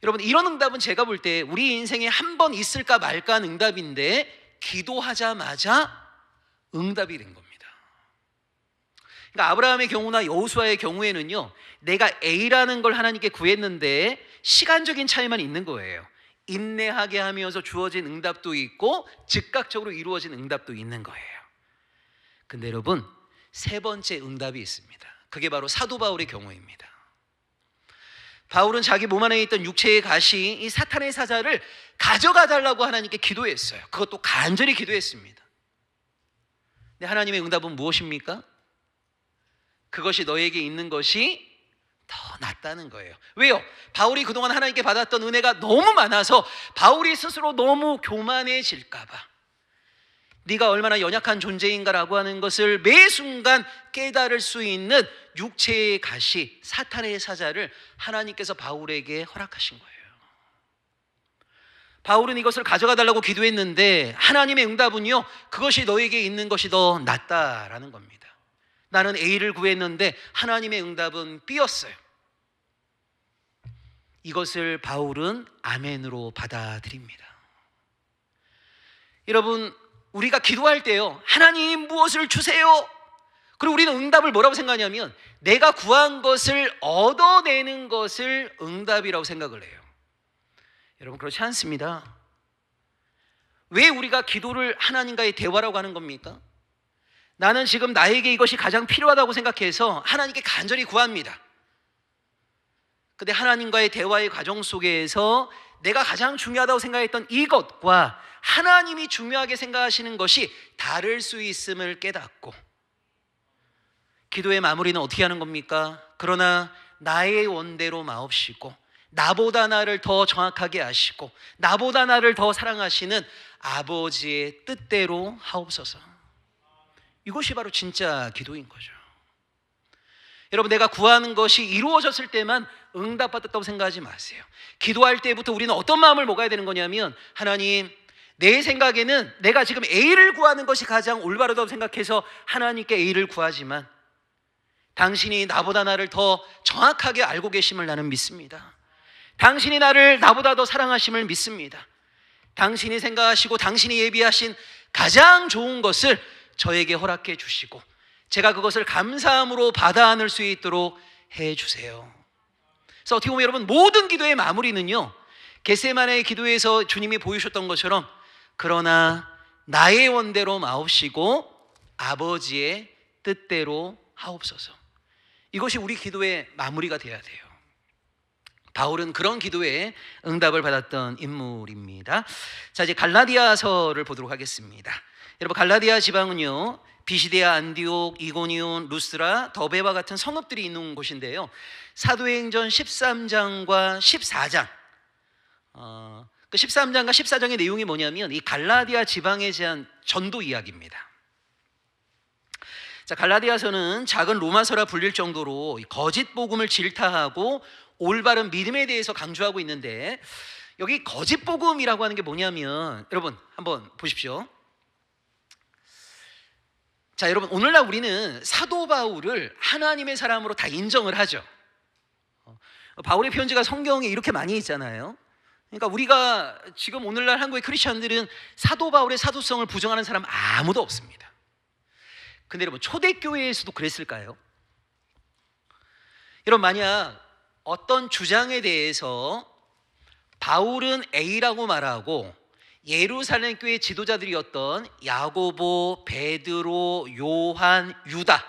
[SPEAKER 1] 여러분, 이런 응답은 제가 볼 때 우리 인생에 한 번 있을까 말까 하는 응답인데 기도하자마자 응답이 된 겁니다. 그러니까 아브라함의 경우나 여호수아의 경우에는요, 내가 A라는 걸 하나님께 구했는데 시간적인 차이만 있는 거예요. 인내하게 하면서 주어진 응답도 있고 즉각적으로 이루어진 응답도 있는 거예요. 근데 여러분, 세 번째 응답이 있습니다. 그게 바로 사도 바울의 경우입니다. 바울은 자기 몸 안에 있던 육체의 가시, 이 사탄의 사자를 가져가 달라고 하나님께 기도했어요. 그것도 간절히 기도했습니다. 근데 하나님의 응답은 무엇입니까? 그것이 너에게 있는 것이 더 낫다는 거예요. 왜요? 바울이 그동안 하나님께 받았던 은혜가 너무 많아서 바울이 스스로 너무 교만해질까 봐, 네가 얼마나 연약한 존재인가라고 하는 것을 매 순간 깨달을 수 있는 육체의 가시, 사탄의 사자를 하나님께서 바울에게 허락하신 거예요. 바울은 이것을 가져가 달라고 기도했는데 하나님의 응답은요, 그것이 너에게 있는 것이 더 낫다라는 겁니다. 나는 A를 구했는데 하나님의 응답은 B였어요. 이것을 바울은 아멘으로 받아들입니다. 여러분, 우리가 기도할 때요, 하나님 무엇을 주세요. 그리고 우리는 응답을 뭐라고 생각하냐면 내가 구한 것을 얻어내는 것을 응답이라고 생각을 해요. 여러분, 그렇지 않습니다. 왜 우리가 기도를 하나님과의 대화라고 하는 겁니까? 나는 지금 나에게 이것이 가장 필요하다고 생각해서 하나님께 간절히 구합니다. 근데 하나님과의 대화의 과정 속에서 내가 가장 중요하다고 생각했던 이것과 하나님이 중요하게 생각하시는 것이 다를 수 있음을 깨닫고, 기도의 마무리는 어떻게 하는 겁니까? 그러나 나의 원대로 마옵시고 나보다 나를 더 정확하게 아시고 나보다 나를 더 사랑하시는 아버지의 뜻대로 하옵소서. 이것이 바로 진짜 기도인 거죠. 여러분, 내가 구하는 것이 이루어졌을 때만 응답받았다고 생각하지 마세요. 기도할 때부터 우리는 어떤 마음을 먹어야 되는 거냐면, 하나님, 내 생각에는 내가 지금 A를 구하는 것이 가장 올바르다고 생각해서 하나님께 A를 구하지만 당신이 나보다 나를 더 정확하게 알고 계심을 나는 믿습니다. 당신이 나를 나보다 더 사랑하심을 믿습니다. 당신이 생각하시고 당신이 예비하신 가장 좋은 것을 저에게 허락해 주시고 제가 그것을 감사함으로 받아 안을 수 있도록 해 주세요. 그래서 어떻게 보면 여러분, 모든 기도의 마무리는요, 겟세마네의 기도에서 주님이 보여주셨던 것처럼 그러나 나의 원대로 마옵시고 아버지의 뜻대로 하옵소서. 이것이 우리 기도의 마무리가 돼야 돼요. 바울은 그런 기도에 응답을 받았던 인물입니다. 자, 이제 갈라디아서를 보도록 하겠습니다. 여러분, 갈라디아 지방은요, 비시디아, 안디옥, 이고니온, 루스라, 더베와 같은 성읍들이 있는 곳인데요, 사도행전 13장과 14장, 그 13장과 14장의 내용이 뭐냐면 이 갈라디아 지방에 대한 전도 이야기입니다. 자, 갈라디아서는 작은 로마서라 불릴 정도로 거짓 복음을 질타하고 올바른 믿음에 대해서 강조하고 있는데, 여기 거짓 복음이라고 하는 게 뭐냐면, 여러분 한번 보십시오. 자, 여러분, 오늘날 우리는 사도 바울을 하나님의 사람으로 다 인정을 하죠. 바울의 편지가 성경에 이렇게 많이 있잖아요. 그러니까 우리가 지금 오늘날 한국의 크리스천들은 사도 바울의 사도성을 부정하는 사람 아무도 없습니다. 근데 여러분, 초대교회에서도 그랬을까요? 여러분, 만약 어떤 주장에 대해서 바울은 A라고 말하고 예루살렘 교회 지도자들이었던 야고보, 베드로, 요한, 유다,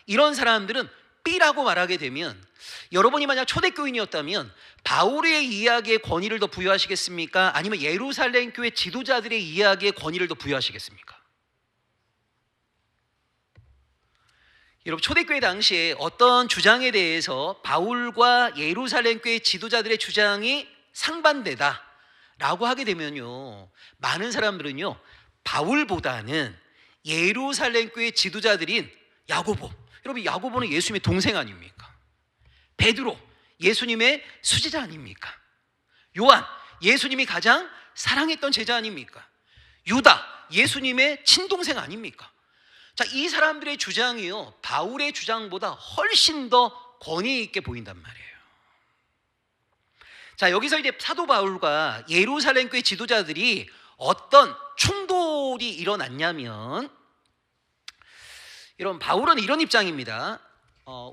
[SPEAKER 1] 이런 사람들은 B라고 말하게 되면, 여러분이 만약 초대교인이었다면 바울의 이야기에 권위를 더 부여하시겠습니까? 아니면 예루살렘 교회 지도자들의 이야기에 권위를 더 부여하시겠습니까? 여러분, 초대교회 당시에 어떤 주장에 대해서 바울과 예루살렘 교회 지도자들의 주장이 상반되다 라고 하게 되면요, 많은 사람들은요, 바울보다는 예루살렘 교회 지도자들인 야고보, 여러분 야고보는 예수님의 동생 아닙니까? 베드로, 예수님의 수제자 아닙니까? 요한, 예수님이 가장 사랑했던 제자 아닙니까? 유다, 예수님의 친동생 아닙니까? 자, 이 사람들의 주장이요, 바울의 주장보다 훨씬 더 권위 있게 보인단 말이에요. 자, 여기서 이제 사도 바울과 예루살렘 교회 지도자들이 어떤 충돌이 일어났냐면, 여러분, 바울은 이런 입장입니다.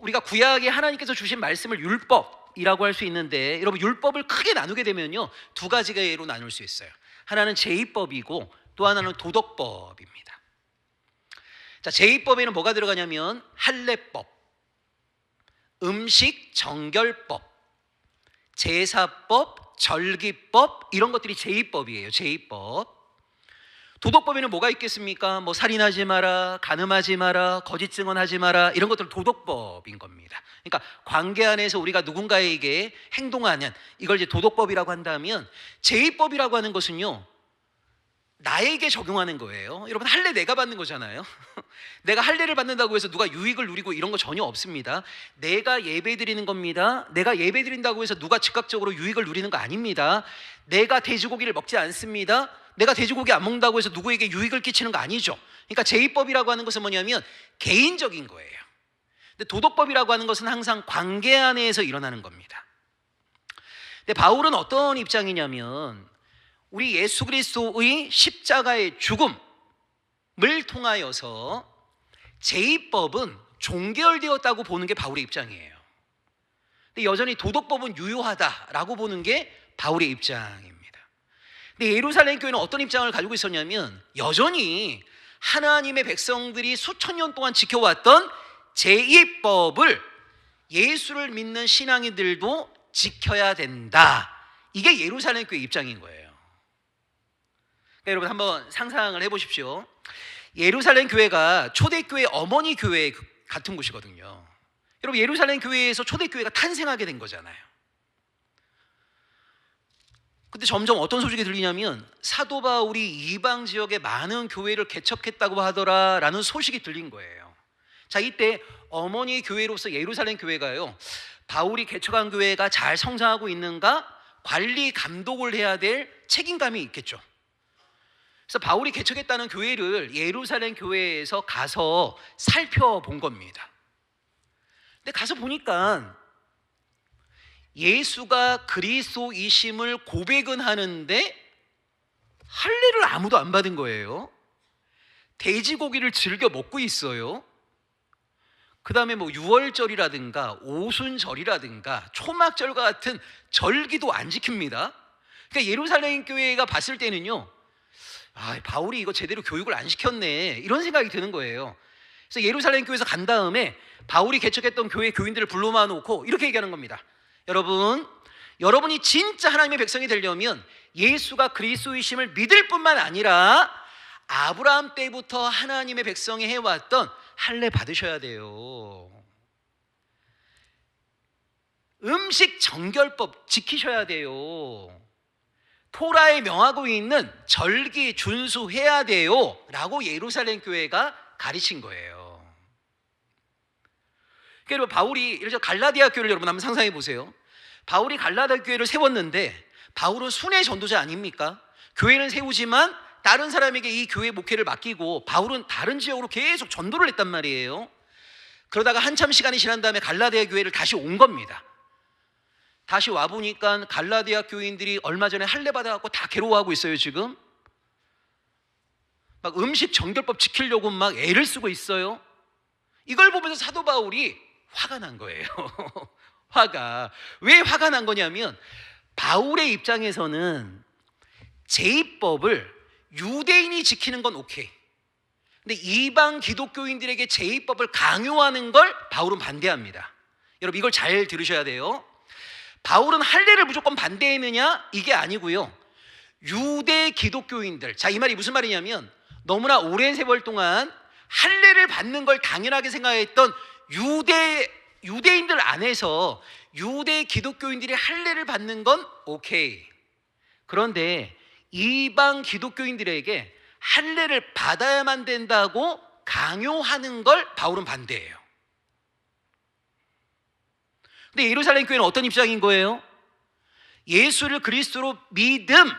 [SPEAKER 1] 우리가 구약에 하나님께서 주신 말씀을 율법이라고 할 수 있는데, 여러분, 율법을 크게 나누게 되면요, 두 가지로 나눌 수 있어요. 하나는 제의법이고 또 하나는 도덕법입니다. 자, 제의법에는 뭐가 들어가냐면 할례법, 음식 정결법, 제사법, 절기법, 이런 것들이 제의법이에요. 제의법. 도덕법에는 뭐가 있겠습니까? 뭐 살인하지 마라, 간음하지 마라, 거짓 증언하지 마라, 이런 것들은 도덕법인 겁니다. 그러니까 관계 안에서 우리가 누군가에게 행동하는, 이걸 이제 도덕법이라고 한다면, 제의법이라고 하는 것은요, 나에게 적용하는 거예요. 여러분, 할례 내가 받는 거잖아요. 내가 할례를 받는다고 해서 누가 유익을 누리고 이런 거 전혀 없습니다. 내가 예배 드리는 겁니다. 내가 예배 드린다고 해서 누가 즉각적으로 유익을 누리는 거 아닙니다. 내가 돼지고기를 먹지 않습니다. 내가 돼지고기 안 먹는다고 해서 누구에게 유익을 끼치는 거 아니죠. 그러니까 제의법이라고 하는 것은 뭐냐면 개인적인 거예요. 근데 도덕법이라고 하는 것은 항상 관계 안에서 일어나는 겁니다. 근데 바울은 어떤 입장이냐면, 우리 예수 그리스도의 십자가의 죽음을 통하여서 제의법은 종결되었다고 보는 게 바울의 입장이에요. 근데 여전히 도덕법은 유효하다라고 보는 게 바울의 입장입니다. 근데 예루살렘 교회는 어떤 입장을 가지고 있었냐면, 여전히 하나님의 백성들이 수천 년 동안 지켜왔던 제의법을 예수를 믿는 신앙인들도 지켜야 된다. 이게 예루살렘 교회 입장인 거예요. 그러니까 여러분, 한번 상상을 해보십시오. 예루살렘 교회가 초대교회 어머니 교회 같은 곳이거든요. 여러분, 예루살렘 교회에서 초대교회가 탄생하게 된 거잖아요. 근데 점점 어떤 소식이 들리냐면, 사도 바울이 이방 지역에 많은 교회를 개척했다고 하더라라는 소식이 들린 거예요. 자, 이때 어머니 교회로서 예루살렘 교회가요, 바울이 개척한 교회가 잘 성장하고 있는가 관리 감독을 해야 될 책임감이 있겠죠. 그래서 바울이 개척했다는 교회를 예루살렘 교회에서 가서 살펴본 겁니다. 근데 가서 보니까 예수가 그리스도이심을 고백은 하는데 할례를 아무도 안 받은 거예요. 돼지고기를 즐겨 먹고 있어요. 그 다음에 뭐 유월절이라든가 오순절이라든가 초막절과 같은 절기도 안 지킵니다. 그러니까 예루살렘 교회가 봤을 때는요, 바울이 이거 제대로 교육을 안 시켰네, 이런 생각이 드는 거예요. 그래서 예루살렘 교회에서 간 다음에 바울이 개척했던 교회 교인들을 불러 모아놓고 이렇게 얘기하는 겁니다. 여러분이 진짜 하나님의 백성이 되려면 예수가 그리스도이심을 믿을 뿐만 아니라 아브라함 때부터 하나님의 백성이 해왔던 할례 받으셔야 돼요. 음식 정결법 지키셔야 돼요. 토라에 명하고 있는 절기 준수해야 돼요 라고 예루살렘 교회가 가르친 거예요. 그러니까 바울이, 예를 들어 갈라디아 교회를 여러분 한번 상상해 보세요. 바울이 갈라디아 교회를 세웠는데, 바울은 순회 전도자 아닙니까? 교회는 세우지만 다른 사람에게 이 교회 목회를 맡기고 바울은 다른 지역으로 계속 전도를 했단 말이에요. 그러다가 한참 시간이 지난 다음에 갈라디아 교회를 다시 온 겁니다. 다시 와보니까 갈라디아 교인들이 얼마 전에 할례 받아갖고 다 괴로워하고 있어요. 지금 막 음식 정결법 지키려고 막 애를 쓰고 있어요. 이걸 보면서 사도 바울이 화가 난 거예요. 왜 화가 난 거냐면, 바울의 입장에서는 제의법을 유대인이 지키는 건 오케이, 근데 이방 기독교인들에게 제의법을 강요하는 걸 바울은 반대합니다. 여러분 이걸 잘 들으셔야 돼요. 바울은 할례를 무조건 반대했느냐? 이게 아니고요. 유대 기독교인들, 자, 이 말이 무슨 말이냐면 너무나 오랜 세월 동안 할례를 받는 걸 당연하게 생각했던 유대인들 안에서 유대 기독교인들이 할례를 받는 건 오케이. 그런데 이방 기독교인들에게 할례를 받아야만 된다고 강요하는 걸 바울은 반대해요. 근데 예루살렘 교회는 어떤 입장인 거예요? 예수를 그리스도로 믿음,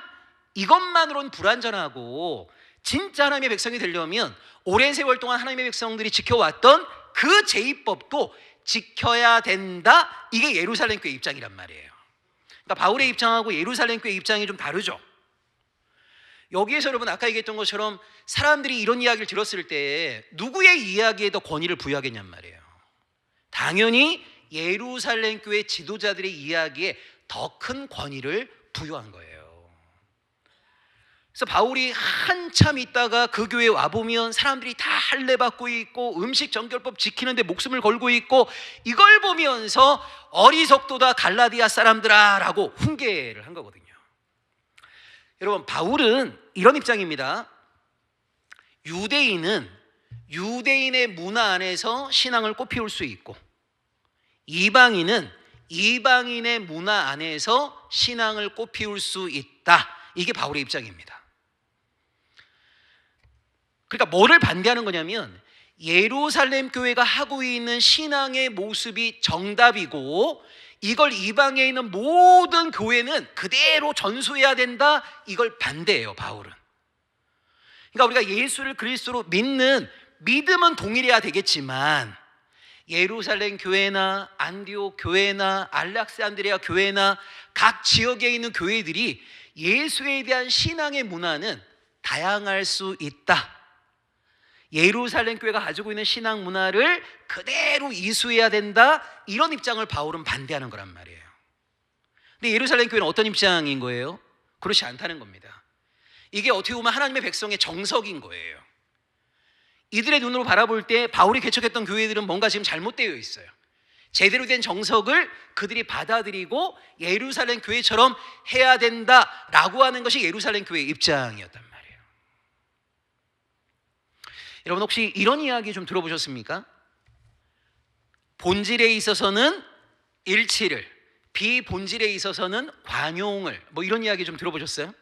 [SPEAKER 1] 이것만으로는 불완전하고 진짜 하나님의 백성이 되려면 오랜 세월 동안 하나님의 백성들이 지켜왔던 그 제의법도 지켜야 된다. 이게 예루살렘 교회 입장이란 말이에요. 그러니까 바울의 입장하고 예루살렘 교회 입장이 좀 다르죠. 여기에서 여러분 아까 얘기했던 것처럼 사람들이 이런 이야기를 들었을 때 누구의 이야기에 더 권위를 부여하겠냔 말이에요. 당연히 예루살렘 교회 지도자들의 이야기에 더 큰 권위를 부여한 거예요. 그래서 바울이 한참 있다가 그 교회에 와보면 사람들이 다 할례 받고 있고 음식 정결법 지키는데 목숨을 걸고 있고 이걸 보면서 어리석도다 갈라디아 사람들아 라고 훈계를 한 거거든요. 여러분 바울은 이런 입장입니다. 유대인은 유대인의 문화 안에서 신앙을 꽃피울 수 있고 이방인은 이방인의 문화 안에서 신앙을 꽃피울 수 있다. 이게 바울의 입장입니다. 그러니까 뭐를 반대하는 거냐면 예루살렘 교회가 하고 있는 신앙의 모습이 정답이고 이걸 이방에 있는 모든 교회는 그대로 전수해야 된다. 이걸 반대해요, 바울은. 그러니까 우리가 예수를 그리스도로 믿는 믿음은 동일해야 되겠지만 예루살렘 교회나 안디옥 교회나 알렉산드리아 교회나 각 지역에 있는 교회들이 예수에 대한 신앙의 문화는 다양할 수 있다. 예루살렘 교회가 가지고 있는 신앙 문화를 그대로 이수해야 된다. 이런 입장을 바울은 반대하는 거란 말이에요. 근데 예루살렘 교회는 어떤 입장인 거예요? 그렇지 않다는 겁니다. 이게 어떻게 보면 하나님의 백성의 정석인 거예요. 이들의 눈으로 바라볼 때 바울이 개척했던 교회들은 뭔가 지금 잘못되어 있어요. 제대로 된 정석을 그들이 받아들이고 예루살렘 교회처럼 해야 된다라고 하는 것이 예루살렘 교회의 입장이었단 말이에요. 여러분 혹시 이런 이야기 좀 들어보셨습니까? 본질에 있어서는 일치를, 비본질에 있어서는 관용을, 뭐 이런 이야기 좀 들어보셨어요?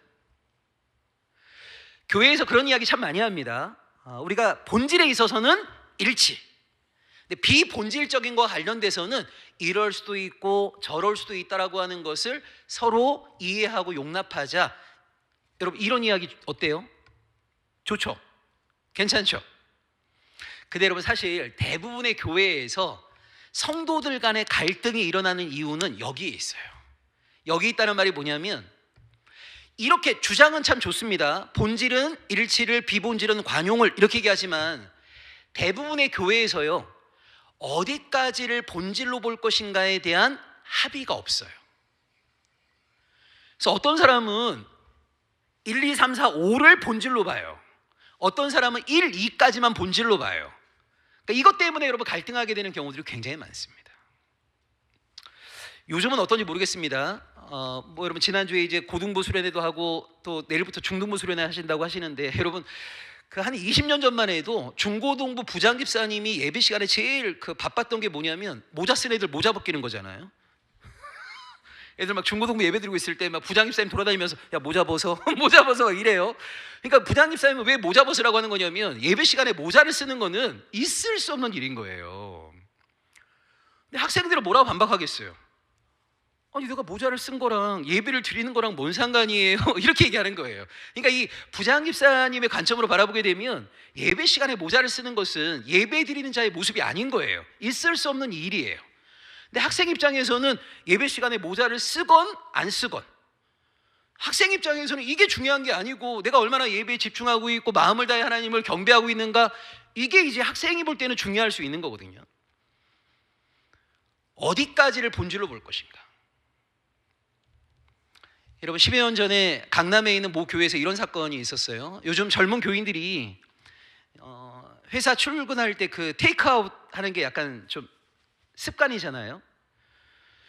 [SPEAKER 1] 교회에서 그런 이야기 참 많이 합니다. 우리가 본질에 있어서는 일치, 근데 비본질적인 것과 관련돼서는 이럴 수도 있고 저럴 수도 있다라고 하는 것을 서로 이해하고 용납하자. 여러분 이런 이야기 어때요? 좋죠? 괜찮죠? 근데 여러분 사실 대부분의 교회에서 성도들 간의 갈등이 일어나는 이유는 여기에 있어요. 여기 있다는 말이 뭐냐면 이렇게 주장은 참 좋습니다. 본질은 일치를, 비본질은 관용을 이렇게 얘기하지만 대부분의 교회에서요 어디까지를 본질로 볼 것인가에 대한 합의가 없어요. 그래서 어떤 사람은 1, 2, 3, 4, 5를 본질로 봐요. 어떤 사람은 1, 2까지만 본질로 봐요. 그러니까 이것 때문에 여러분 갈등하게 되는 경우들이 굉장히 많습니다. 요즘은 어떤지 모르겠습니다. 뭐 여러분 지난주에 이제 고등부 수련회도 하고 또 내일부터 중등부 수련회 하신다고 하시는데 여러분 그 한 20년 전만 해도 중고등부 부장 집사님이 예배 시간에 제일 그 바빴던 게 뭐냐면 모자 쓴 애들 모자 벗기는 거잖아요. 애들 막 중고등부 예배 드리고 있을 때 막 부장 집사님 돌아다니면서 야 모자 벗어 모자 벗어 이래요. 그러니까 부장 집사님은 왜 모자 벗으라고 하는 거냐면 예배 시간에 모자를 쓰는 거는 있을 수 없는 일인 거예요. 근데 학생들은 뭐라고 반박하겠어요? 아니 내가 모자를 쓴 거랑 예배를 드리는 거랑 뭔 상관이에요? 이렇게 얘기하는 거예요. 그러니까 이 부장 집사님의 관점으로 바라보게 되면 예배 시간에 모자를 쓰는 것은 예배 드리는 자의 모습이 아닌 거예요. 있을 수 없는 일이에요. 근데 학생 입장에서는 예배 시간에 모자를 쓰건 안 쓰건 학생 입장에서는 이게 중요한 게 아니고 내가 얼마나 예배에 집중하고 있고 마음을 다해 하나님을 경배하고 있는가, 이게 이제 학생이 볼 때는 중요할 수 있는 거거든요. 어디까지를 본질로 볼 것인가. 여러분 10여 년 전에 강남에 있는 모 교회에서 이런 사건이 있었어요. 요즘 젊은 교인들이 회사 출근할 때 그 테이크아웃 하는 게 약간 좀 습관이잖아요.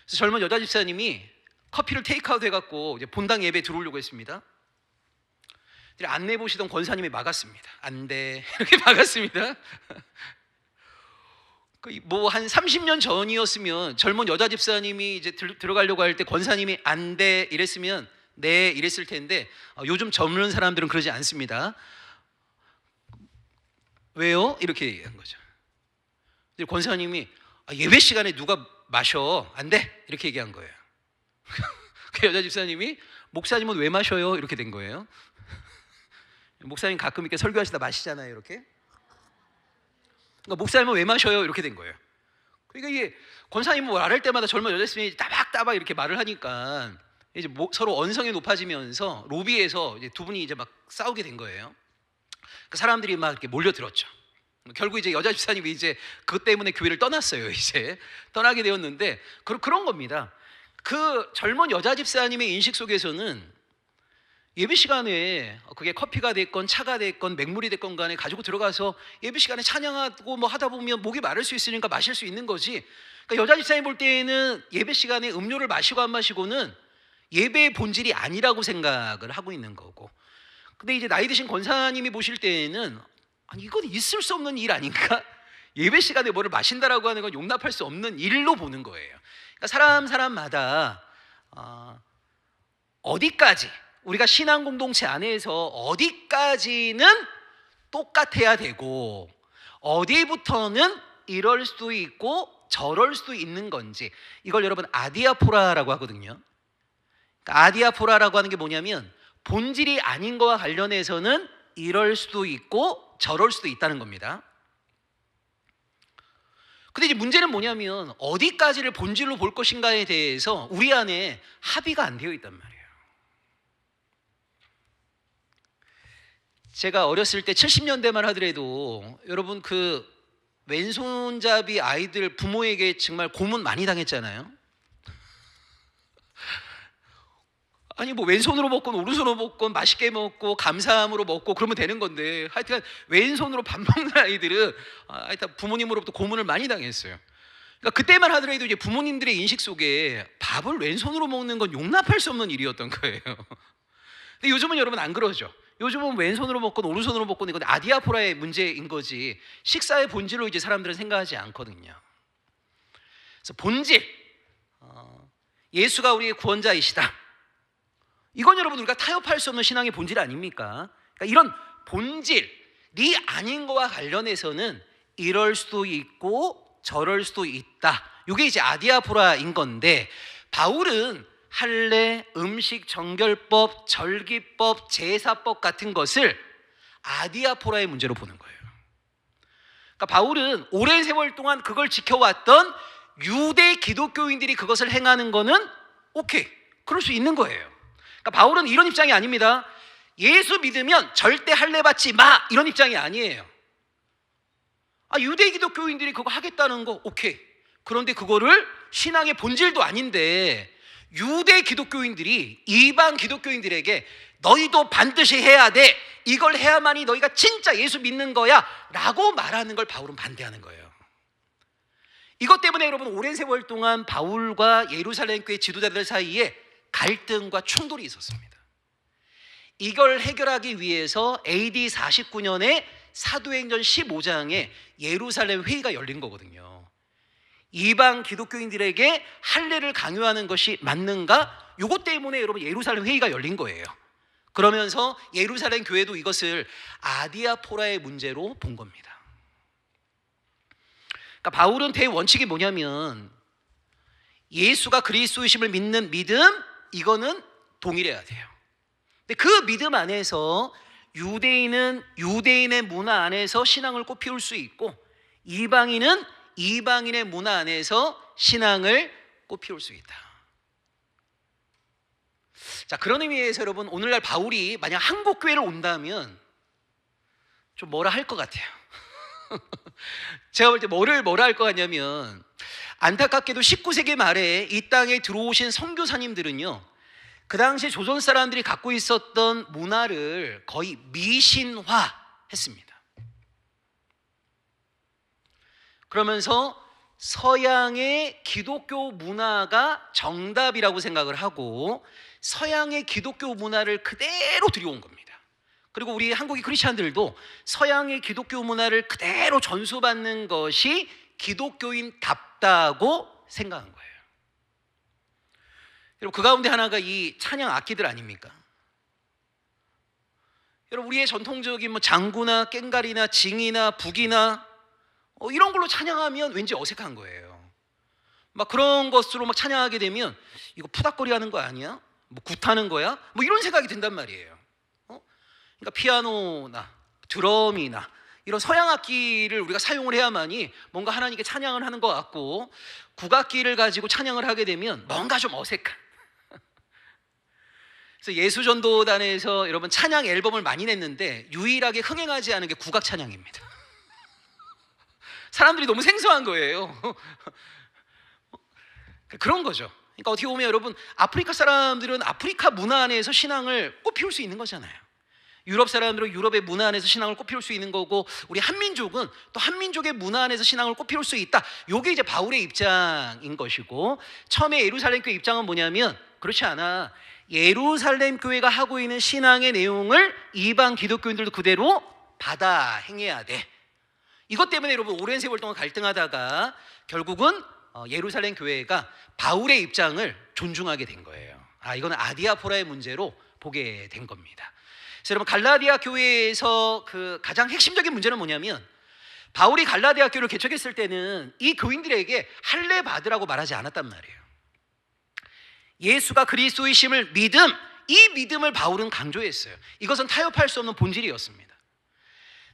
[SPEAKER 1] 그래서 젊은 여자 집사님이 커피를 테이크아웃 해갖고 이제 본당 예배 들어오려고 했습니다. 안내 보시던 권사님이 막았습니다. 안 돼. 이렇게 막았습니다. 뭐 한 30년 전이었으면 젊은 여자 집사님이 이제 들어가려고 할 때 권사님이 안 돼 이랬으면 네 이랬을 텐데 요즘 젊은 사람들은 그러지 않습니다. 왜요? 이렇게 얘기한 거죠. 권사님이 예배 시간에 누가 마셔? 안 돼. 이렇게 얘기한 거예요. 그 여자 집사님이 목사님은 왜 마셔요? 이렇게 된 거예요. 목사님 가끔 이렇게 설교하시다 마시잖아요. 이렇게. 그러니까 목사님은 왜 마셔요? 이렇게 된 거예요. 그러니까 이게 권사님은 말할 때마다 젊은 여자 집사님이 따박따박 이렇게 말을 하니까 이제 서로 언성이 높아지면서 로비에서 이제 두 분이 이제 막 싸우게 된 거예요. 그 사람들이 막 이렇게 몰려들었죠. 결국 이제 여자 집사님이 이제 그것 때문에 교회를 떠났어요. 이제 떠나게 되었는데 그런 겁니다. 그 젊은 여자 집사님의 인식 속에서는 예배 시간에 그게 커피가 됐건 차가 됐건 맹물이 됐건 간에 가지고 들어가서 예배 시간에 찬양하고 뭐 하다 보면 목이 마를 수 있으니까 마실 수 있는 거지. 그러니까 여자 집사님 볼 때에는 예배 시간에 음료를 마시고 안 마시고는 예배의 본질이 아니라고 생각을 하고 있는 거고. 근데 이제 나이 드신 권사님이 보실 때에는 아니 이건 있을 수 없는 일 아닌가? 예배 시간에 뭐를 마신다라고 하는 건 용납할 수 없는 일로 보는 거예요. 그러니까 사람마다 어디까지 우리가 신앙 공동체 안에서 어디까지는 똑같아야 되고 어디부터는 이럴 수도 있고 저럴 수도 있는 건지 이걸 여러분 아디아포라라고 하거든요. 그러니까 아디아포라라고 하는 게 뭐냐면 본질이 아닌 거와 관련해서는 이럴 수도 있고 저럴 수도 있다는 겁니다. 근데 이제 문제는 뭐냐면 어디까지를 본질로 볼 것인가에 대해서 우리 안에 합의가 안 되어 있단 말이에요. 제가 어렸을 때 70년대만 하더라도 여러분 그 왼손잡이 아이들 부모에게 정말 고문 많이 당했잖아요. 아니 뭐 왼손으로 먹건 오른손으로 먹건 맛있게 먹고 감사함으로 먹고 그러면 되는 건데 하여튼 왼손으로 밥 먹는 아이들은 하여튼 부모님으로부터 고문을 많이 당했어요. 그러니까 그때만 하더라도 이제 부모님들의 인식 속에 밥을 왼손으로 먹는 건 용납할 수 없는 일이었던 거예요. 근데 요즘은 여러분 안 그러죠. 요즘은 왼손으로 먹건 오른손으로 먹건 이건 아디아포라의 문제인 거지 식사의 본질로 이제 사람들은 생각하지 않거든요. 그래서 본질, 예수가 우리의 구원자이시다. 이건 여러분 우리가 타협할 수 없는 신앙의 본질 아닙니까? 그러니까 이런 본질이 아닌 거와 관련해서는 이럴 수도 있고 저럴 수도 있다. 이게 이제 아디아포라인 건데 바울은 할례, 음식, 정결법, 절기법, 제사법 같은 것을 아디아포라의 문제로 보는 거예요. 그러니까 바울은 오랜 세월 동안 그걸 지켜왔던 유대 기독교인들이 그것을 행하는 거는 오케이, 그럴 수 있는 거예요. 그러니까 바울은 이런 입장이 아닙니다. 예수 믿으면 절대 할례 받지 마 이런 입장이 아니에요. 유대 기독교인들이 그거 하겠다는 거 오케이. 그런데 그거를 신앙의 본질도 아닌데 유대 기독교인들이 이방 기독교인들에게 너희도 반드시 해야 돼. 이걸 해야만이 너희가 진짜 예수 믿는 거야 라고 말하는 걸 바울은 반대하는 거예요. 이것 때문에 여러분 오랜 세월 동안 바울과 예루살렘 교회 지도자들 사이에 갈등과 충돌이 있었습니다. 이걸 해결하기 위해서 AD 49년에 사도행전 15장에 예루살렘 회의가 열린 거거든요. 이방 기독교인들에게 할례를 강요하는 것이 맞는가? 이것 때문에 여러분 예루살렘 회의가 열린 거예요. 그러면서 예루살렘 교회도 이것을 아디아포라의 문제로 본 겁니다. 그러니까 바울은 대원칙이 뭐냐면 예수가 그리스도이심을 믿는 믿음 이거는 동일해야 돼요. 근데 그 믿음 안에서 유대인은 유대인의 문화 안에서 신앙을 꽃피울 수 있고 이방인은 이방인의 문화 안에서 신앙을 꽃피울 수 있다. 자, 그런 의미에서 여러분 오늘날 바울이 만약 한국 교회를 온다면 좀 뭐라 할 것 같아요. 제가 볼 때 뭐라 할 것 같냐면 안타깝게도 19세기 말에 이 땅에 들어오신 선교사님들은요 그 당시 조선 사람들이 갖고 있었던 문화를 거의 미신화했습니다. 그러면서 서양의 기독교 문화가 정답이라고 생각을 하고 서양의 기독교 문화를 그대로 들여온 겁니다. 그리고 우리 한국의 크리스찬들도 서양의 기독교 문화를 그대로 전수받는 것이 기독교인답다고 생각한 거예요. 여러분, 그 가운데 하나가 이 찬양 악기들 아닙니까? 여러분, 우리의 전통적인 뭐 장구나 꽹과리나 징이나 북이나 이런 걸로 찬양하면 왠지 어색한 거예요. 막 그런 것으로 막 찬양하게 되면 이거 푸닥거리 하는 거 아니야? 뭐 굿하는 거야? 뭐 이런 생각이 든단 말이에요. 그러니까 피아노나 드럼이나 이런 서양 악기를 우리가 사용을 해야만이 뭔가 하나님께 찬양을 하는 것 같고, 국악기를 가지고 찬양을 하게 되면 뭔가 좀 어색한. 그래서 예수전도단에서 여러분 찬양 앨범을 많이 냈는데 유일하게 흥행하지 않은 게 국악 찬양입니다. 사람들이 너무 생소한 거예요. 그런 거죠. 그러니까 어떻게 보면 여러분, 아프리카 사람들은 아프리카 문화 안에서 신앙을 꽃피울 수 있는 거잖아요. 유럽 사람들은 유럽의 문화 안에서 신앙을 꽃피울 수 있는 거고, 우리 한민족은 또 한민족의 문화 안에서 신앙을 꽃피울 수 있다. 이게 이제 바울의 입장인 것이고, 처음에 예루살렘 교회 입장은 뭐냐면 그렇지 않아. 예루살렘 교회가 하고 있는 신앙의 내용을 이방 기독교인들도 그대로 받아 행해야 돼. 이것 때문에 여러분 오랜 세월 동안 갈등하다가 결국은 예루살렘 교회가 바울의 입장을 존중하게 된 거예요. 이거는 아디아포라의 문제로 보게 된 겁니다. 그래서 여러분, 갈라디아 교회에서 그 가장 핵심적인 문제는 뭐냐면, 바울이 갈라디아 교회를 개척했을 때는 이 교인들에게 할례 받으라고 말하지 않았단 말이에요. 예수가 그리스도이심을 이 믿음을 바울은 강조했어요. 이것은 타협할 수 없는 본질이었습니다.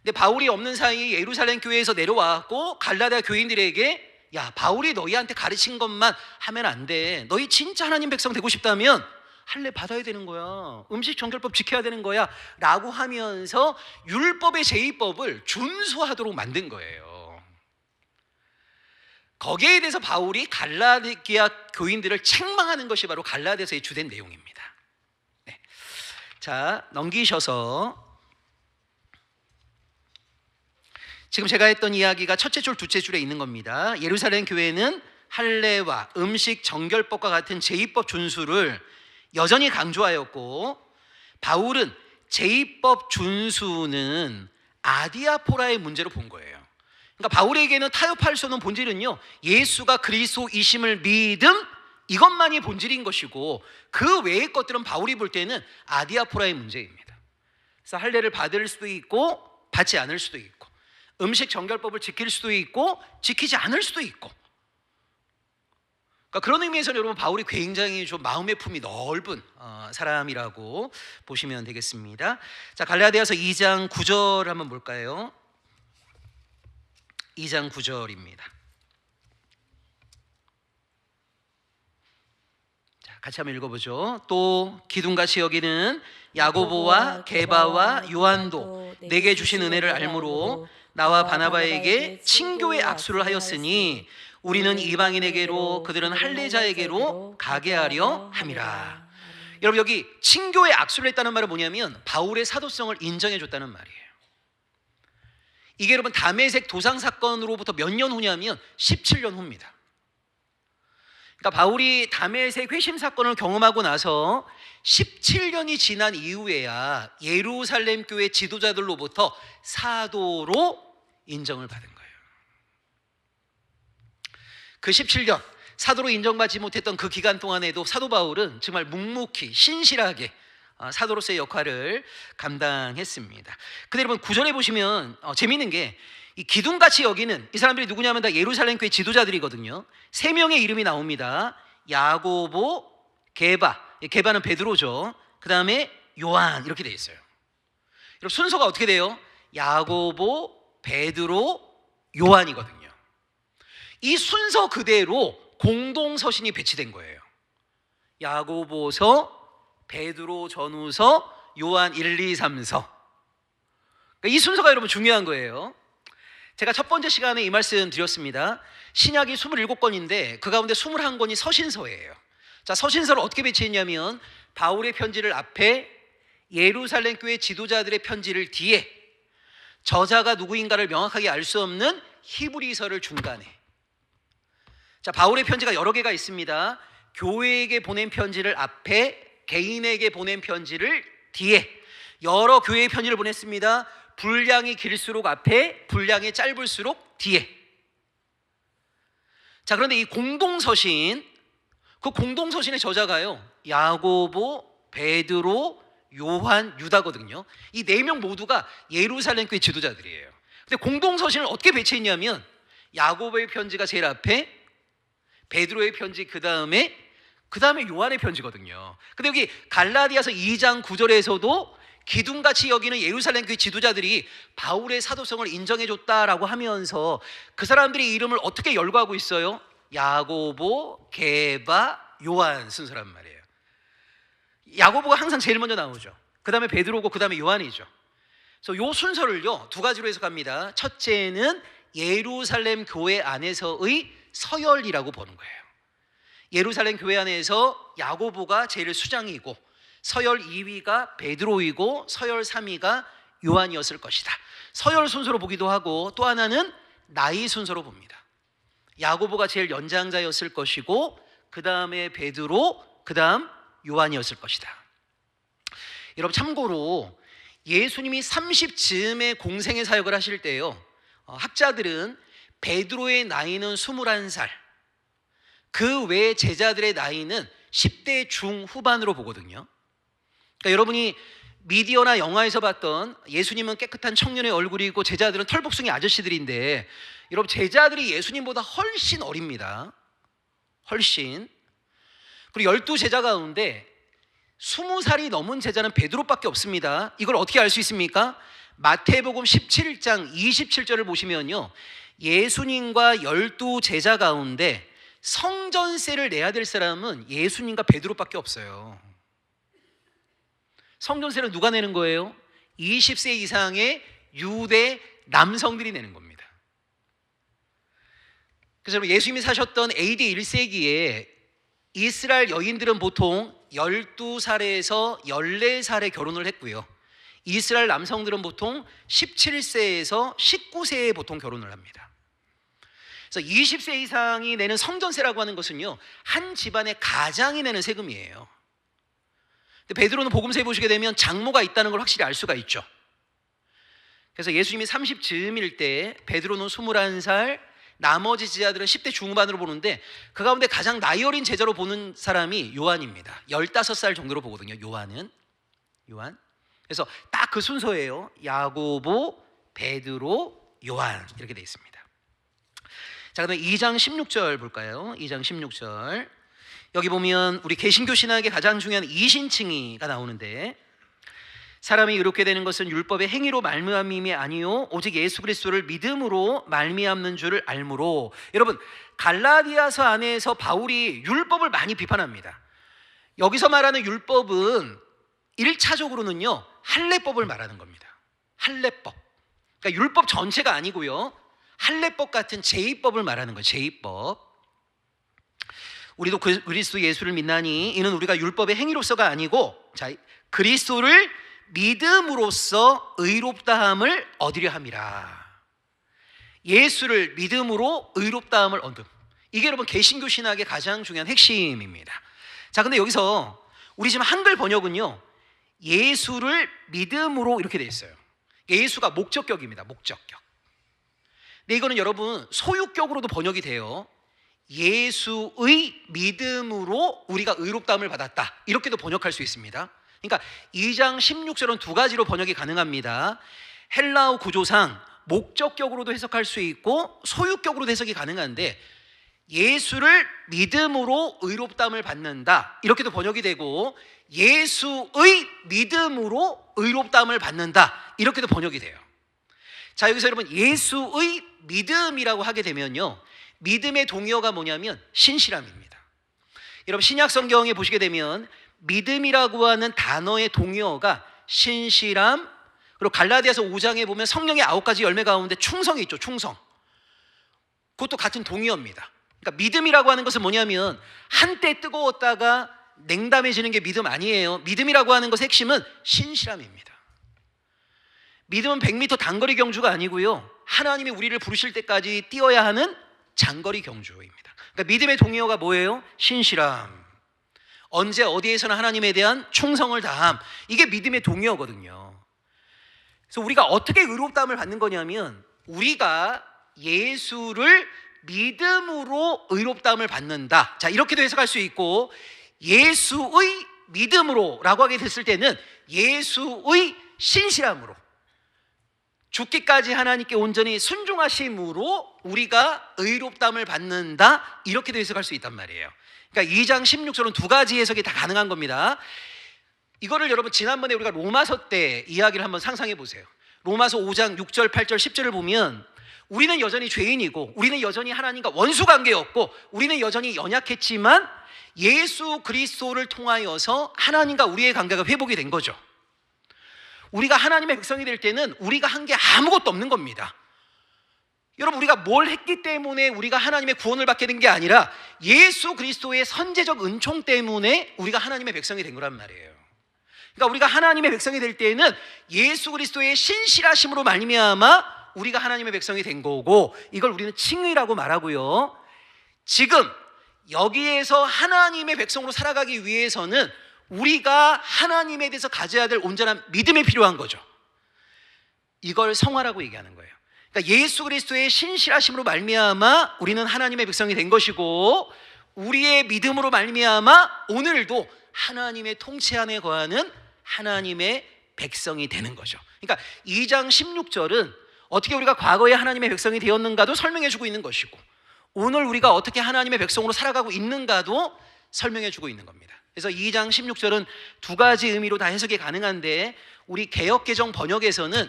[SPEAKER 1] 근데 바울이 없는 사이에 예루살렘 교회에서 내려와갖고 갈라디아 교인들에게, 야, 바울이 너희한테 가르친 것만 하면 안 돼. 너희 진짜 하나님 백성 되고 싶다면 할례 받아야 되는 거야. 음식 정결법 지켜야 되는 거야. 라고 하면서 율법의 제2법을 준수하도록 만든 거예요. 거기에 대해서 바울이 갈라디아 교인들을 책망하는 것이 바로 갈라디아서의 주된 내용입니다. 네. 자, 넘기셔서 지금 제가 했던 이야기가 첫째 줄, 둘째 줄에 있는 겁니다. 예루살렘 교회는 할례와 음식 정결법과 같은 제2법 준수를 여전히 강조하였고, 바울은 제2법 준수는 아디아포라의 문제로 본 거예요. 그러니까 바울에게는 타협할 수 없는 본질은요, 예수가 그리스도이심을 믿음, 이것만이 본질인 것이고, 그 외의 것들은 바울이 볼 때는 아디아포라의 문제입니다. 그래서 할례를 받을 수도 있고 받지 않을 수도 있고, 음식 정결법을 지킬 수도 있고 지키지 않을 수도 있고, 그러니까 그런 의미에서는 여러분, 바울이 굉장히 좀 마음의 품이 넓은 사람이라고 보시면 되겠습니다. 자, 갈라디아서 2장 9절 한번 볼까요? 2장 9절입니다. 자, 같이 한번 읽어보죠. 또 기둥같이 여기는 야고보와 게바와 요한도 내게 주신 은혜를 알므로 나와 바나바에게 친교의 악수를 하였으니 우리는 이방인에게로 그들은 할례자에게로 가게 하려 함이라. 여러분, 여기 친교의 악수를 했다는 말은 뭐냐면 바울의 사도성을 인정해 줬다는 말이에요. 이게 여러분 다메섹 도상 사건으로부터 몇 년 후냐면 17년 후입니다. 그러니까 바울이 다메섹 회심 사건을 경험하고 나서 17년이 지난 이후에야 예루살렘 교회 지도자들로부터 사도로 인정을 받은 거예요. 그 17년 사도로 인정받지 못했던 그 기간 동안에도 사도 바울은 정말 묵묵히 신실하게 사도로서의 역할을 감당했습니다. 근데 여러분 9절에 보시면 재미있는 게, 이 기둥같이 여기는 이 사람들이 누구냐면 다 예루살렘 교회 지도자들이거든요. 3명의 이름이 나옵니다. 야고보, 게바, 게바는 베드로죠. 그 다음에 요한, 이렇게 되어 있어요. 여러분 순서가 어떻게 돼요? 야고보, 베드로, 요한이거든요. 이 순서 그대로 공동서신이 배치된 거예요. 야고보서, 베드로 전후서, 요한 1, 2, 3서. 이 순서가 여러분 중요한 거예요. 제가 첫 번째 시간에 이 말씀 드렸습니다. 신약이 27권인데 그 가운데 21권이 서신서예요. 자, 서신서를 어떻게 배치했냐면 바울의 편지를 앞에, 예루살렘 교회 지도자들의 편지를 뒤에, 저자가 누구인가를 명확하게 알 수 없는 히브리서를 중간에. 자, 바울의 편지가 여러 개가 있습니다. 교회에게 보낸 편지를 앞에, 개인에게 보낸 편지를 뒤에, 여러 교회의 편지를 보냈습니다. 분량이 길수록 앞에, 분량이 짧을수록 뒤에. 자, 그런데 이 공동서신, 그 공동서신의 저자가요, 야고보, 베드로, 요한, 유다거든요. 이 4명 모두가 예루살렘 교회 지도자들이에요. 근데 공동서신을 어떻게 배치했냐면 야고보의 편지가 제일 앞에, 베드로의 편지 그 다음에 요한의 편지거든요. 근데 여기 갈라디아서 2장 9절에서도 기둥같이 여기는 예루살렘 교회 지도자들이 바울의 사도성을 인정해줬다라고 하면서 그 사람들의 이름을 어떻게 열거하고 있어요? 야고보, 게바, 요한 순서란 말이에요. 야고보가 항상 제일 먼저 나오죠. 그 다음에 베드로고 그 다음에 요한이죠. 그래서 이 순서를요 2가지로 해석합니다. 첫째는 예루살렘 교회 안에서의 서열이라고 보는 거예요. 예루살렘 교회 안에서 야고보가 제일 수장이고 서열 2위가 베드로이고 서열 3위가 요한이었을 것이다. 서열 순서로 보기도 하고 또 하나는 나이 순서로 봅니다. 야고보가 제일 연장자였을 것이고 그 다음에 베드로, 그 다음 요한이었을 것이다. 여러분 참고로 예수님이 30즈음에 공생의 사역을 하실 때요, 학자들은 베드로의 나이는 21살, 그 외 제자들의 나이는 10대 중후반으로 보거든요. 그러니까 여러분이 미디어나 영화에서 봤던 예수님은 깨끗한 청년의 얼굴이고 제자들은 털복숭이 아저씨들인데, 여러분 제자들이 예수님보다 훨씬 어립니다. 훨씬. 그리고 12제자 가운데 20살이 넘은 제자는 베드로밖에 없습니다. 이걸 어떻게 알 수 있습니까? 마태복음 17장 27절을 보시면요, 예수님과 12제자 가운데 성전세를 내야 될 사람은 예수님과 베드로밖에 없어요. 성전세를 누가 내는 거예요? 20세 이상의 유대 남성들이 내는 겁니다. 그래서 예수님이 사셨던 AD 1세기에 이스라엘 여인들은 보통 12살에서 14살에 결혼을 했고요, 이스라엘 남성들은 보통 17세에서 19세에 보통 결혼을 합니다. 그래서 20세 이상이 내는 성전세라고 하는 것은요, 한 집안의 가장이 내는 세금이에요. 근데 베드로는 복음서에 보시게 되면 장모가 있다는 걸 확실히 알 수가 있죠. 그래서 예수님이 30즈음일 때 베드로는 21살, 나머지 제자들은 10대 중반으로 보는데 그 가운데 가장 나이 어린 제자로 보는 사람이 요한입니다. 15살 정도로 보거든요. 요한. 그래서 딱 그 순서예요. 야고보, 베드로, 요한 이렇게 되어 있습니다. 자, 그다음에 2장 16절 볼까요? 2장 16절. 여기 보면 우리 개신교 신학의 가장 중요한 이신칭의가 나오는데, 사람이 의롭게 되는 것은 율법의 행위로 말미암음이 아니요 오직 예수 그리스도를 믿음으로 말미암는 줄을 알므로. 여러분 갈라디아서 안에서 바울이 율법을 많이 비판합니다. 여기서 말하는 율법은 1차적으로는요 할례법을 말하는 겁니다. 할례법. 그러니까 율법 전체가 아니고요, 할례법 같은 제2법을 말하는 거예요. 제2법. 우리도 그리스도 예수를 믿나니 이는 우리가 율법의 행위로서가 아니고, 자, 그리스도를 믿음으로써 의롭다함을 얻으려 함이라. 예수를 믿음으로 의롭다함을 얻음. 이게 여러분 개신교 신학의 가장 중요한 핵심입니다. 자, 근데 여기서 우리 지금 한글 번역은요 예수를 믿음으로 이렇게 돼 있어요. 예수가 목적격입니다. 목적격. 근데 이거는 여러분 소유격으로도 번역이 돼요. 예수의 믿음으로 우리가 의롭다함을 받았다, 이렇게도 번역할 수 있습니다. 그러니까 2장 16절은 2가지로 번역이 가능합니다. 헬라어 구조상 목적격으로도 해석할 수 있고 소유격으로도 해석이 가능한데, 예수를 믿음으로 의롭다함을 받는다 이렇게도 번역이 되고, 예수의 믿음으로 의롭다함을 받는다 이렇게도 번역이 돼요. 자, 여기서 여러분 예수의 믿음이라고 하게 되면요, 믿음의 동의어가 뭐냐면 신실함입니다. 여러분 신약 성경에 보시게 되면 믿음이라고 하는 단어의 동의어가 신실함, 그리고 갈라디아서 5장에 보면 성령의 9가지 열매 가운데 충성이 있죠. 충성. 그것도 같은 동의어입니다. 그러니까 믿음이라고 하는 것은 뭐냐면 한때 뜨거웠다가 냉담해지는 게 믿음 아니에요. 믿음이라고 하는 것의 핵심은 신실함입니다. 믿음은 100m 단거리 경주가 아니고요, 하나님이 우리를 부르실 때까지 뛰어야 하는 장거리 경주입니다. 그러니까 믿음의 동의어가 뭐예요? 신실함, 언제 어디에서나 하나님에 대한 충성을 다함, 이게 믿음의 동의어거든요. 그래서 우리가 어떻게 의롭다함을 받는 거냐면, 우리가 예수를 믿음으로 의롭다함을 받는다. 자, 이렇게도 해석할 수 있고, 예수의 믿음으로 라고 하게 됐을 때는 예수의 신실함으로, 죽기까지 하나님께 온전히 순종하심으로 우리가 의롭다함을 받는다, 이렇게도 해석할 수 있단 말이에요. 그러니까 2장 16절은 두 가지 해석이 다 가능한 겁니다. 이거를 여러분 지난번에 우리가 로마서 때 이야기를 한번 상상해 보세요. 로마서 5장 6절 8절 10절을 보면, 우리는 여전히 죄인이고, 우리는 여전히 하나님과 원수 관계였고, 우리는 여전히 연약했지만 예수 그리스도를 통하여서 하나님과 우리의 관계가 회복이 된 거죠. 우리가 하나님의 백성이 될 때는 우리가 한 게 아무것도 없는 겁니다. 여러분, 우리가 뭘 했기 때문에 우리가 하나님의 구원을 받게 된 게 아니라 예수 그리스도의 선제적 은총 때문에 우리가 하나님의 백성이 된 거란 말이에요. 그러니까 우리가 하나님의 백성이 될 때에는 예수 그리스도의 신실하심으로 말미암아 우리가 하나님의 백성이 된 거고, 이걸 우리는 칭의라고 말하고요, 지금 여기에서 하나님의 백성으로 살아가기 위해서는 우리가 하나님에 대해서 가져야 될 온전한 믿음이 필요한 거죠. 이걸 성화라고 얘기하는 거예요. 그러니까 예수 그리스도의 신실하심으로 말미암아 우리는 하나님의 백성이 된 것이고, 우리의 믿음으로 말미암아 오늘도 하나님의 통치 안에 거하는 하나님의 백성이 되는 거죠. 그러니까 2장 16절은 어떻게 우리가 과거에 하나님의 백성이 되었는가도 설명해 주고 있는 것이고, 오늘 우리가 어떻게 하나님의 백성으로 살아가고 있는가도 설명해 주고 있는 겁니다. 그래서 2장 16절은 두 가지 의미로 다 해석이 가능한데, 우리 개역개정 번역에서는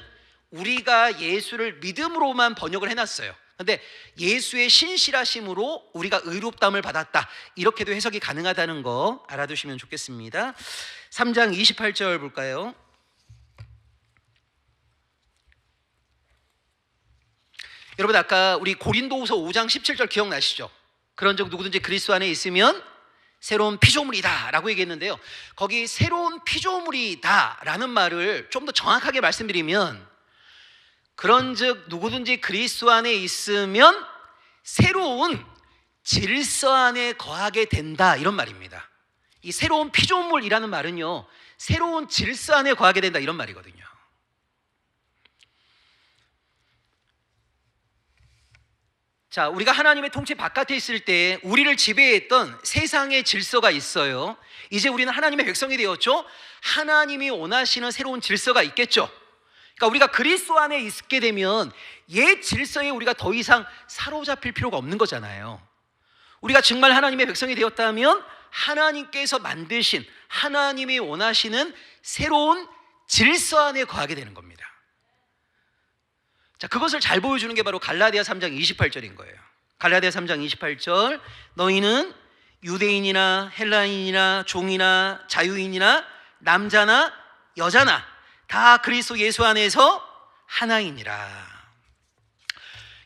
[SPEAKER 1] 우리가 예수를 믿음으로만 번역을 해놨어요. 그런데 예수의 신실하심으로 우리가 의롭다함을 받았다, 이렇게도 해석이 가능하다는 거 알아두시면 좋겠습니다. 3장 28절 볼까요? 여러분, 아까 우리 고린도후서 5장 17절 기억나시죠? 그런즉 누구든지 그리스도 안에 있으면 새로운 피조물이다 라고 얘기했는데요, 거기 새로운 피조물이다 라는 말을 좀 더 정확하게 말씀드리면, 그런즉 누구든지 그리스도 안에 있으면 새로운 질서 안에 거하게 된다, 이런 말입니다. 이 새로운 피조물이라는 말은요, 새로운 질서 안에 거하게 된다, 이런 말이거든요. 자, 우리가 하나님의 통치 바깥에 있을 때 우리를 지배했던 세상의 질서가 있어요. 이제 우리는 하나님의 백성이 되었죠. 하나님이 원하시는 새로운 질서가 있겠죠. 그러니까 우리가 그리스도 안에 있게 되면 옛 질서에 우리가 더 이상 사로잡힐 필요가 없는 거잖아요. 우리가 정말 하나님의 백성이 되었다면 하나님께서 만드신, 하나님이 원하시는 새로운 질서 안에 거하게 되는 겁니다. 자, 그것을 잘 보여주는 게 바로 갈라디아 3장 28절인 거예요. 갈라디아 3장 28절, 너희는 유대인이나 헬라인이나 종이나 자유인이나 남자나 여자나 다 그리스도 예수 안에서 하나이니라.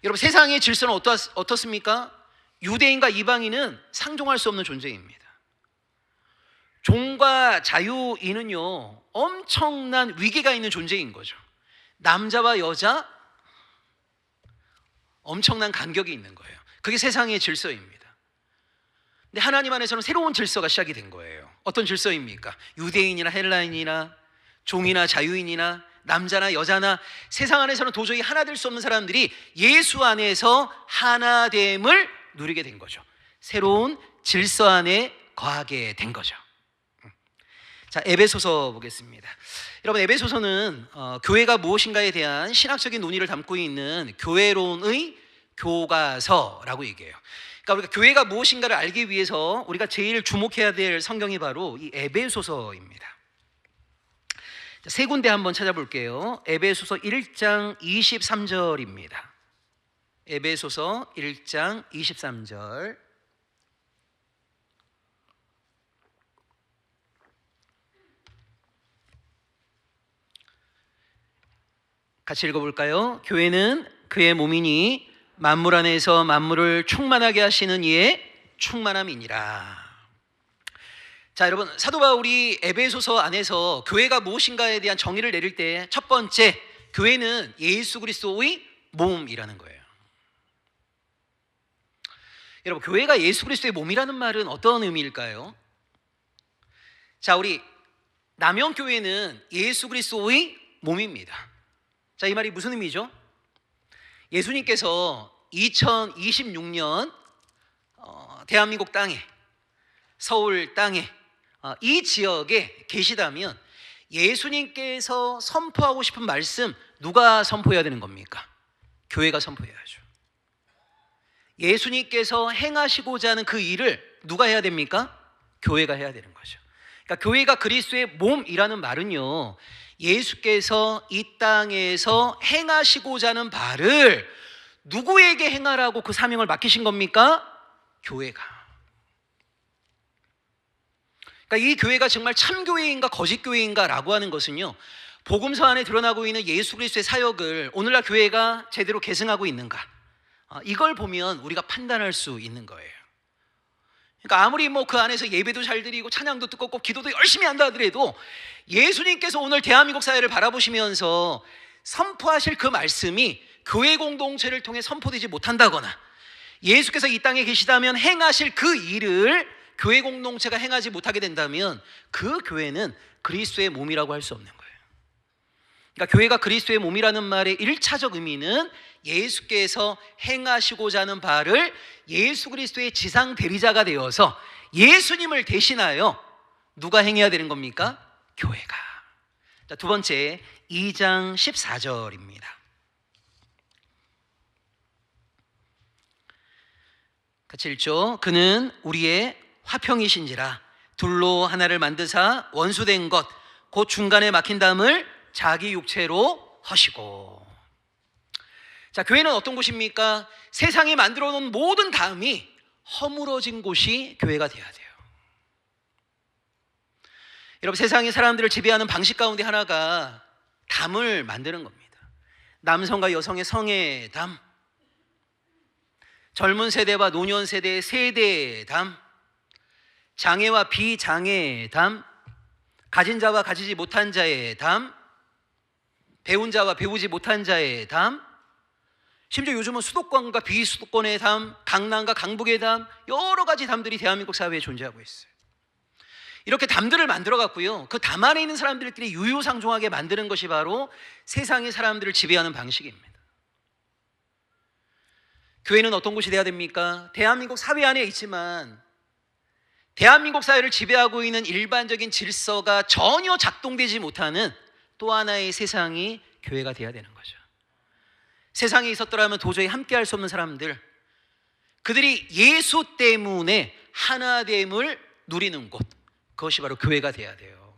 [SPEAKER 1] 여러분, 세상의 질서는 어떻습니까? 유대인과 이방인은 상종할 수 없는 존재입니다. 종과 자유인은요, 엄청난 위계가 있는 존재인 거죠. 남자와 여자, 엄청난 간격이 있는 거예요. 그게 세상의 질서입니다. 근데 하나님 안에서는 새로운 질서가 시작이 된 거예요. 어떤 질서입니까? 유대인이나 헬라인이나 종이나 자유인이나 남자나 여자나 세상 안에서는 도저히 하나 될 수 없는 사람들이 예수 안에서 하나됨을 누리게 된 거죠. 새로운 질서 안에 거하게 된 거죠. 자, 에베소서 보겠습니다. 여러분, 에베소서는 교회가 무엇인가에 대한 신학적인 논의를 담고 있는 교회론의 교과서라고 얘기해요. 그러니까 우리가 교회가 무엇인가를 알기 위해서 우리가 제일 주목해야 될 성경이 바로 이 에베소서입니다. 자, 세 군데 한번 찾아볼게요. 에베소서 1장 23절입니다. 에베소서 1장 23절. 같이 읽어볼까요? 교회는 그의 몸이니 만물 안에서 만물을 충만하게 하시는 이의 충만함이니라. 자, 여러분, 사도 바울이 에베소서 안에서 교회가 무엇인가에 대한 정의를 내릴 때 첫 번째, 교회는 예수 그리스도의 몸이라는 거예요. 여러분, 교회가 예수 그리스도의 몸이라는 말은 어떤 의미일까요? 자, 우리 남영교회는 예수 그리스도의 몸입니다. 자, 이 말이 무슨 의미죠? 예수님께서 2026년 대한민국 땅에, 서울 땅에, 이 지역에 계시다면 예수님께서 선포하고 싶은 말씀 누가 선포해야 되는 겁니까? 교회가 선포해야죠. 예수님께서 행하시고자 하는 그 일을 누가 해야 됩니까? 교회가 해야 되는 거죠. 그러니까 교회가 그리스도의 몸이라는 말은요, 예수께서 이 땅에서 행하시고자 하는 바를 누구에게 행하라고 그 사명을 맡기신 겁니까? 교회가. 그러니까 이 교회가 정말 참교회인가 거짓교회인가 라고 하는 것은요, 복음서 안에 드러나고 있는 예수 그리스도의 사역을 오늘날 교회가 제대로 계승하고 있는가, 이걸 보면 우리가 판단할 수 있는 거예요. 그러니까 아무리 그 안에서 예배도 잘 드리고 찬양도 뜨겁고 기도도 열심히 한다 하더라도 예수님께서 오늘 대한민국 사회를 바라보시면서 선포하실 그 말씀이 교회 공동체를 통해 선포되지 못한다거나, 예수께서 이 땅에 계시다면 행하실 그 일을 교회 공동체가 행하지 못하게 된다면 그 교회는 그리스도의 몸이라고 할 수 없는 거예요. 그러니까 교회가 그리스도의 몸이라는 말의 1차적 의미는 예수께서 행하시고자 하는 바를 예수 그리스도의 지상 대리자가 되어서 예수님을 대신하여 누가 행해야 되는 겁니까? 교회가. 자, 두 번째, 2장 14절입니다. 같이 읽죠. 그는 우리의 화평이신지라 둘로 하나를 만드사 원수된 것 곧 중간에 막힌 담을 자기 육체로 허시고. 자, 교회는 어떤 곳입니까? 세상이 만들어 놓은 모든 담이 허물어진 곳이 교회가 돼야 돼요. 여러분, 세상의 사람들을 지배하는 방식 가운데 하나가 담을 만드는 겁니다. 남성과 여성의 성의 담, 젊은 세대와 노년 세대의 세대의 담, 장애와 비장애의 담, 가진 자와 가지지 못한 자의 담, 배운 자와 배우지 못한 자의 담, 심지어 요즘은 수도권과 비수도권의 담, 강남과 강북의 담, 여러 가지 담들이 대한민국 사회에 존재하고 있어요. 이렇게 담들을 만들어 갖고요, 그 담 안에 있는 사람들끼리 유유상종하게 만드는 것이 바로 세상의 사람들을 지배하는 방식입니다. 교회는 어떤 곳이 돼야 됩니까? 대한민국 사회 안에 있지만 대한민국 사회를 지배하고 있는 일반적인 질서가 전혀 작동되지 못하는 또 하나의 세상이 교회가 돼야 되는 거죠. 세상에 있었더라면 도저히 함께할 수 없는 사람들, 그들이 예수 때문에 하나됨을 누리는 곳, 그것이 바로 교회가 돼야 돼요.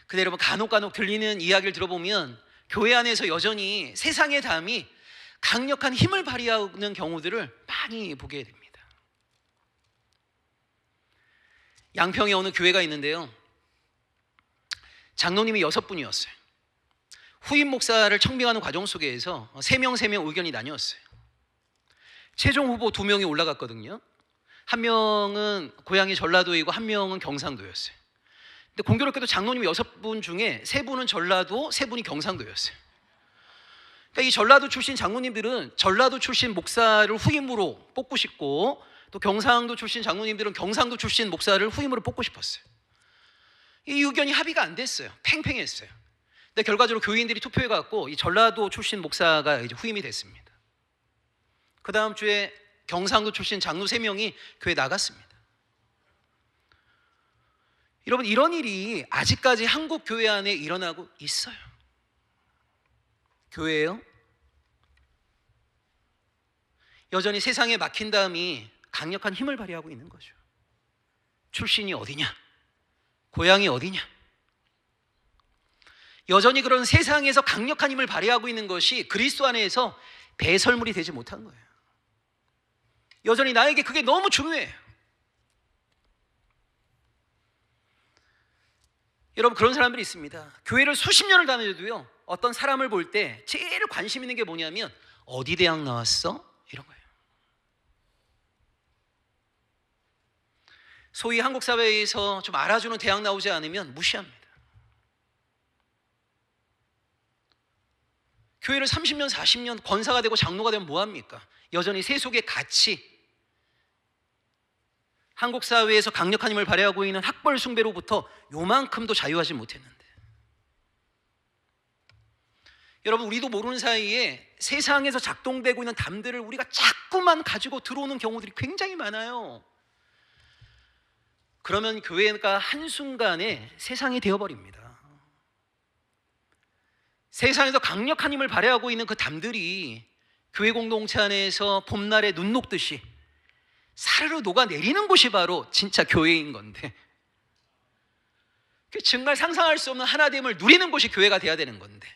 [SPEAKER 1] 근데 여러분, 간혹 들리는 이야기를 들어보면 교회 안에서 여전히 세상의 담이 강력한 힘을 발휘하는 경우들을 많이 보게 됩니다. 양평에 어느 교회가 있는데요, 장로님이 6분이었어요. 후임 목사를 청빙하는 과정 속에서 3명 의견이 나뉘었어요. 최종 후보 2명이 올라갔거든요. 한 명은 고향이 전라도이고 한 명은 경상도였어요. 근데 공교롭게도 장로님 6분 중에 3분은 전라도, 3분이 경상도였어요. 그러니까 이 전라도 출신 장로님들은 전라도 출신 목사를 후임으로 뽑고 싶고, 또 경상도 출신 장로님들은 경상도 출신 목사를 후임으로 뽑고 싶었어요. 이 의견이 합의가 안 됐어요. 팽팽했어요. 근데 결과적으로 교인들이 투표해 갖고 이 전라도 출신 목사가 이제 후임이 됐습니다. 그 다음 주에 경상도 출신 장로 3명이 교회 나갔습니다. 여러분, 이런 일이 아직까지 한국 교회 안에 일어나고 있어요. 교회예요? 여전히 세상에 막힌 담이 강력한 힘을 발휘하고 있는 거죠. 출신이 어디냐? 고향이 어디냐? 여전히 그런 세상에서 강력한 힘을 발휘하고 있는 것이 그리스도 안에서 배설물이 되지 못한 거예요. 여전히 나에게 그게 너무 중요해요. 여러분, 그런 사람들이 있습니다. 교회를 수십 년을 다녀도요, 어떤 사람을 볼 때 제일 관심 있는 게 뭐냐면 어디 대학 나왔어? 이런 거예요. 소위 한국 사회에서 좀 알아주는 대학 나오지 않으면 무시합니다. 교회를 30년 40년 권사가 되고 장로가 되면 뭐합니까? 여전히 세속의 가치, 한국 사회에서 강력한 힘을 발휘하고 있는 학벌 숭배로부터 요만큼도 자유하지 못했는데, 여러분, 우리도 모르는 사이에 세상에서 작동되고 있는 담들을 우리가 자꾸만 가지고 들어오는 경우들이 굉장히 많아요. 그러면 교회가 한순간에 세상이 되어버립니다. 세상에서 강력한 힘을 발휘하고 있는 그 담들이 교회 공동체 안에서 봄날에 눈 녹듯이 사르르 녹아내리는 곳이 바로 진짜 교회인 건데, 정말 상상할 수 없는 하나됨을 누리는 곳이 교회가 돼야 되는 건데,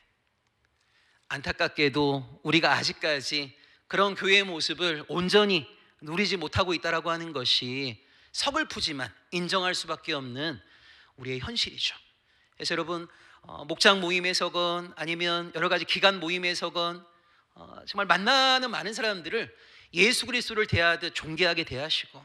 [SPEAKER 1] 안타깝게도 우리가 아직까지 그런 교회의 모습을 온전히 누리지 못하고 있다라고 하는 것이 서글프지만 인정할 수밖에 없는 우리의 현실이죠. 그래서 여러분, 목장 모임에서건 아니면 여러 가지 기관 모임에서건 정말 만나는 많은 사람들을 예수 그리스도를 대하듯 존귀하게 대하시고,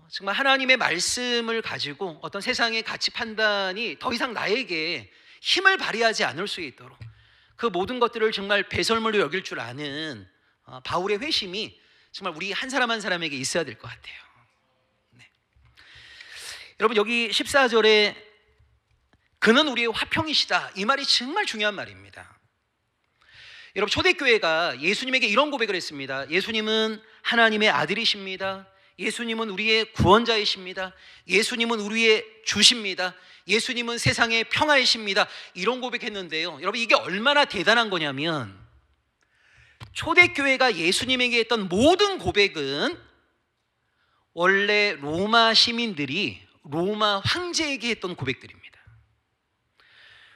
[SPEAKER 1] 정말 하나님의 말씀을 가지고 어떤 세상의 가치 판단이 더 이상 나에게 힘을 발휘하지 않을 수 있도록 그 모든 것들을 정말 배설물로 여길 줄 아는 바울의 회심이 정말 우리 한 사람 한 사람에게 있어야 될 것 같아요. 네. 여러분, 여기 14절에 그는 우리의 화평이시다, 이 말이 정말 중요한 말입니다. 여러분, 초대교회가 예수님에게 이런 고백을 했습니다. 예수님은 하나님의 아들이십니다. 예수님은 우리의 구원자이십니다. 예수님은 우리의 주십니다. 예수님은 세상의 평화이십니다. 이런 고백했는데요, 여러분, 이게 얼마나 대단한 거냐면, 초대교회가 예수님에게 했던 모든 고백은 원래 로마 시민들이 로마 황제에게 했던 고백들입니다.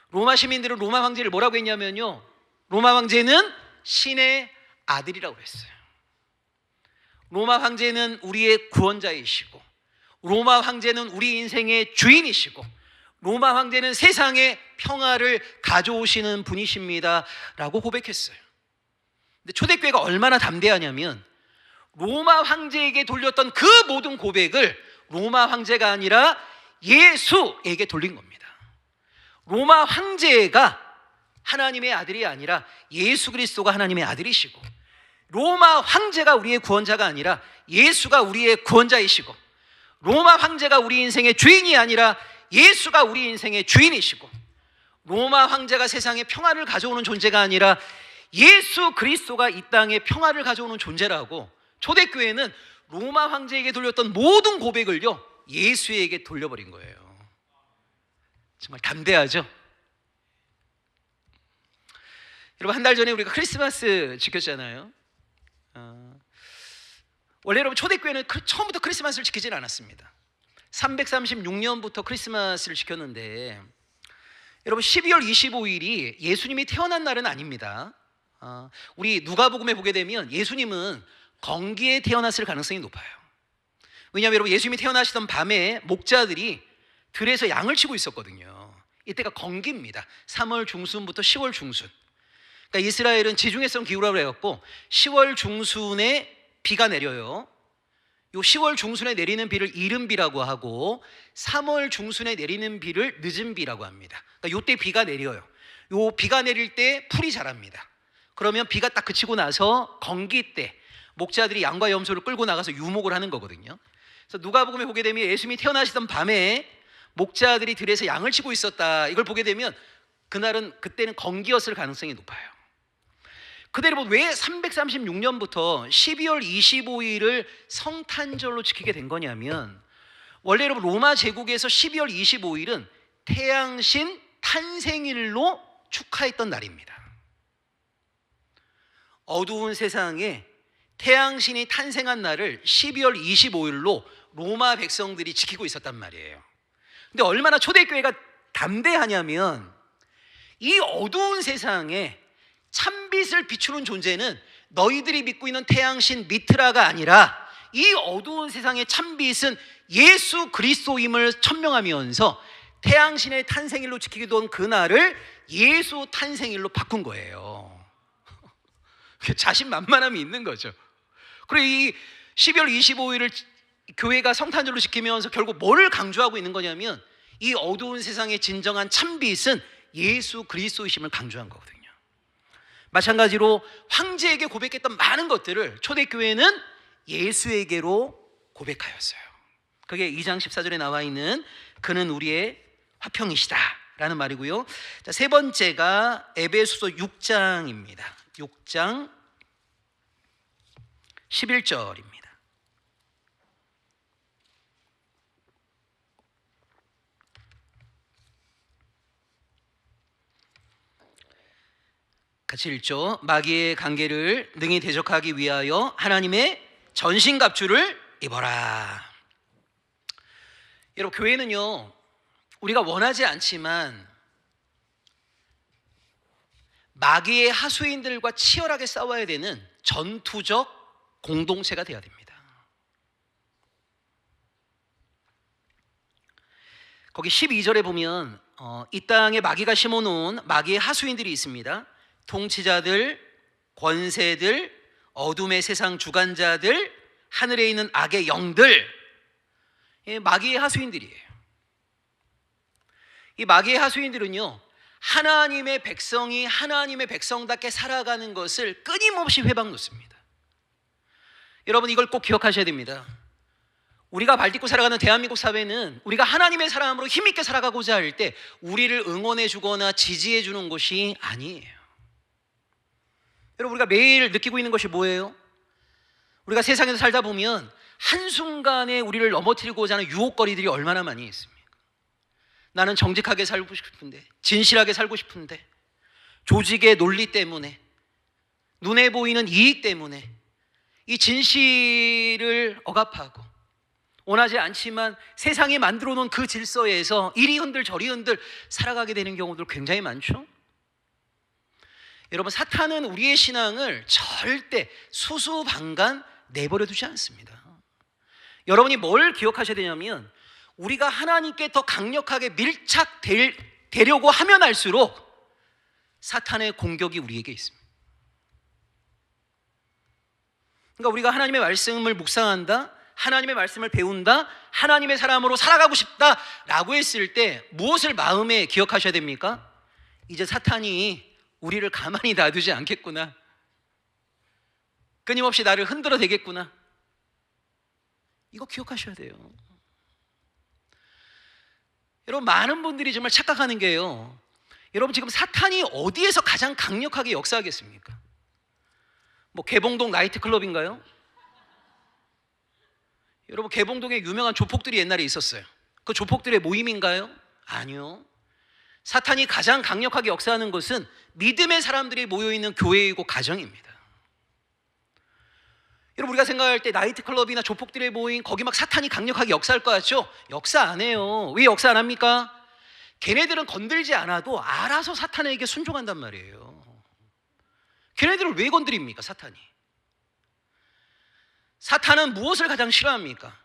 [SPEAKER 1] 로마 시민들은 로마 황제를 뭐라고 했냐면요, 로마 황제는 신의 아들이라고 했어요. 로마 황제는 우리의 구원자이시고, 로마 황제는 우리 인생의 주인이시고, 로마 황제는 세상의 평화를 가져오시는 분이십니다 라고 고백했어요. 근데 초대교회가 얼마나 담대하냐면, 로마 황제에게 돌렸던 그 모든 고백을 로마 황제가 아니라 예수에게 돌린 겁니다. 로마 황제가 하나님의 아들이 아니라 예수 그리스도가 하나님의 아들이시고, 로마 황제가 우리의 구원자가 아니라 예수가 우리의 구원자이시고, 로마 황제가 우리 인생의 주인이 아니라 예수가 우리 인생의 주인이시고, 로마 황제가 세상에 평화를 가져오는 존재가 아니라 예수 그리스도가 이 땅에 평화를 가져오는 존재라고 초대교회는 로마 황제에게 돌렸던 모든 고백을요, 예수에게 돌려버린 거예요. 정말 담대하죠? 여러분, 한 달 전에 우리가 크리스마스 지켰잖아요. 원래 여러분, 초대교회는 처음부터 크리스마스를 지키진 않았습니다. 336년부터 크리스마스를 지켰는데, 여러분, 12월 25일이 예수님이 태어난 날은 아닙니다. 우리 누가복음에 보게 되면 예수님은 건기에 태어났을 가능성이 높아요. 왜냐하면 여러분, 예수님이 태어나시던 밤에 목자들이 들에서 양을 치고 있었거든요. 이때가 건기입니다. 3월 중순부터 10월 중순. 그러니까 이스라엘은 지중해성 기후라고 해갖고 10월 중순에 비가 내려요. 요 10월 중순에 내리는 비를 이른 비라고 하고, 3월 중순에 내리는 비를 늦은 비라고 합니다. 그러니까 요때 비가 내려요. 요 비가 내릴 때 풀이 자랍니다. 그러면 비가 딱 그치고 나서 건기 때 목자들이 양과 염소를 끌고 나가서 유목을 하는 거거든요. 그래서 누가복음에 보게 되면 예수님이 태어나시던 밤에 목자들이 들에서 양을 치고 있었다, 이걸 보게 되면 그때는 건기였을 가능성이 높아요. 그대로 왜 336년부터 12월 25일을 성탄절로 지키게 된 거냐면, 원래 여러분, 로마 제국에서 12월 25일은 태양신 탄생일로 축하했던 날입니다. 어두운 세상에 태양신이 탄생한 날을 12월 25일로 로마 백성들이 지키고 있었단 말이에요. 근데 얼마나 초대교회가 담대하냐면, 이 어두운 세상에 참빛을 비추는 존재는 너희들이 믿고 있는 태양신 미트라가 아니라, 이 어두운 세상의 참빛은 예수 그리스도임을 천명하면서 태양신의 탄생일로 지키기도 한 그날을 예수 탄생일로 바꾼 거예요. 자신만만함이 있는 거죠. 그리고 이 12월 25일을 교회가 성탄절로 지키면서 결국 뭐를 강조하고 있는 거냐면, 이 어두운 세상의 진정한 참빛은 예수 그리스도이심을 강조한 거거든요. 마찬가지로 황제에게 고백했던 많은 것들을 초대교회는 예수에게로 고백하였어요. 그게 2장 14절에 나와 있는 그는 우리의 화평이시다 라는 말이고요. 자, 세 번째가 에베소서 6장입니다. 6장 11절입니다. 같이 읽죠. 마귀의 관계를 능히 대적하기 위하여 하나님의 전신갑주를 입어라. 여러분, 교회는요, 우리가 원하지 않지만 마귀의 하수인들과 치열하게 싸워야 되는 전투적 공동체가 되어야 됩니다. 거기 12절에 보면 이 땅에 마귀가 심어놓은 마귀의 하수인들이 있습니다. 통치자들, 권세들, 어둠의 세상 주관자들, 하늘에 있는 악의 영들, 마귀의 하수인들이에요. 이 마귀의 하수인들은요, 하나님의 백성이 하나님의 백성답게 살아가는 것을 끊임없이 회방 놓습니다. 여러분, 이걸 꼭 기억하셔야 됩니다. 우리가 발딛고 살아가는 대한민국 사회는 우리가 하나님의 사람으로 힘있게 살아가고자 할 때 우리를 응원해 주거나 지지해 주는 것이 아니에요. 여러분, 우리가 매일 느끼고 있는 것이 뭐예요? 우리가 세상에서 살다 보면 한순간에 우리를 넘어뜨리고자 하는 유혹거리들이 얼마나 많이 있습니까? 나는 정직하게 살고 싶은데, 진실하게 살고 싶은데, 조직의 논리 때문에, 눈에 보이는 이익 때문에 이 진실을 억압하고 원하지 않지만 세상이 만들어 놓은 그 질서에서 이리 흔들 저리 흔들 살아가게 되는 경우들 굉장히 많죠. 여러분, 사탄은 우리의 신앙을 절대 수수방관 내버려 두지 않습니다. 여러분이 뭘 기억하셔야 되냐면, 우리가 하나님께 더 강력하게 밀착되려고 하면 할수록 사탄의 공격이 우리에게 있습니다. 그러니까 우리가 하나님의 말씀을 묵상한다, 하나님의 말씀을 배운다, 하나님의 사람으로 살아가고 싶다라고 했을 때 무엇을 마음에 기억하셔야 됩니까? 이제 사탄이 우리를 가만히 놔두지 않겠구나, 끊임없이 나를 흔들어 대겠구나, 이거 기억하셔야 돼요. 여러분, 많은 분들이 정말 착각하는 게요, 여러분, 지금 사탄이 어디에서 가장 강력하게 역사하겠습니까? 뭐 개봉동 나이트클럽인가요? 여러분, 개봉동에 유명한 조폭들이 옛날에 있었어요. 그 조폭들의 모임인가요? 아니요. 사탄이 가장 강력하게 역사하는 것은 믿음의 사람들이 모여있는 교회이고 가정입니다. 여러분, 우리가 생각할 때 나이트클럽이나 조폭들의 모임, 거기 막 사탄이 강력하게 역사할 것 같죠? 역사 안 해요. 왜 역사 안 합니까? 걔네들은 건들지 않아도 알아서 사탄에게 순종한단 말이에요. 걔네들을 왜 건드립니까, 사탄이? 사탄은 무엇을 가장 싫어합니까?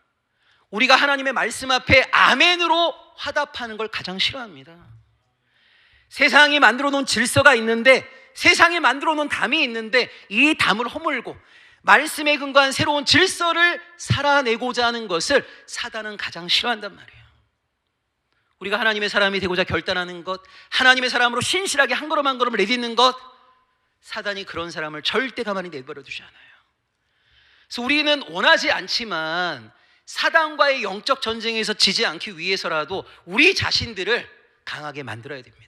[SPEAKER 1] 우리가 하나님의 말씀 앞에 아멘으로 화답하는 걸 가장 싫어합니다. 세상이 만들어 놓은 질서가 있는데, 세상이 만들어 놓은 담이 있는데 이 담을 허물고 말씀에 근거한 새로운 질서를 살아내고자 하는 것을 사단은 가장 싫어한단 말이에요. 우리가 하나님의 사람이 되고자 결단하는 것, 하나님의 사람으로 신실하게 한 걸음 한 걸음을 내딛는 것, 사단이 그런 사람을 절대 가만히 내버려 두지 않아요. 그래서 우리는 원하지 않지만 사단과의 영적 전쟁에서 지지 않기 위해서라도 우리 자신들을 강하게 만들어야 됩니다.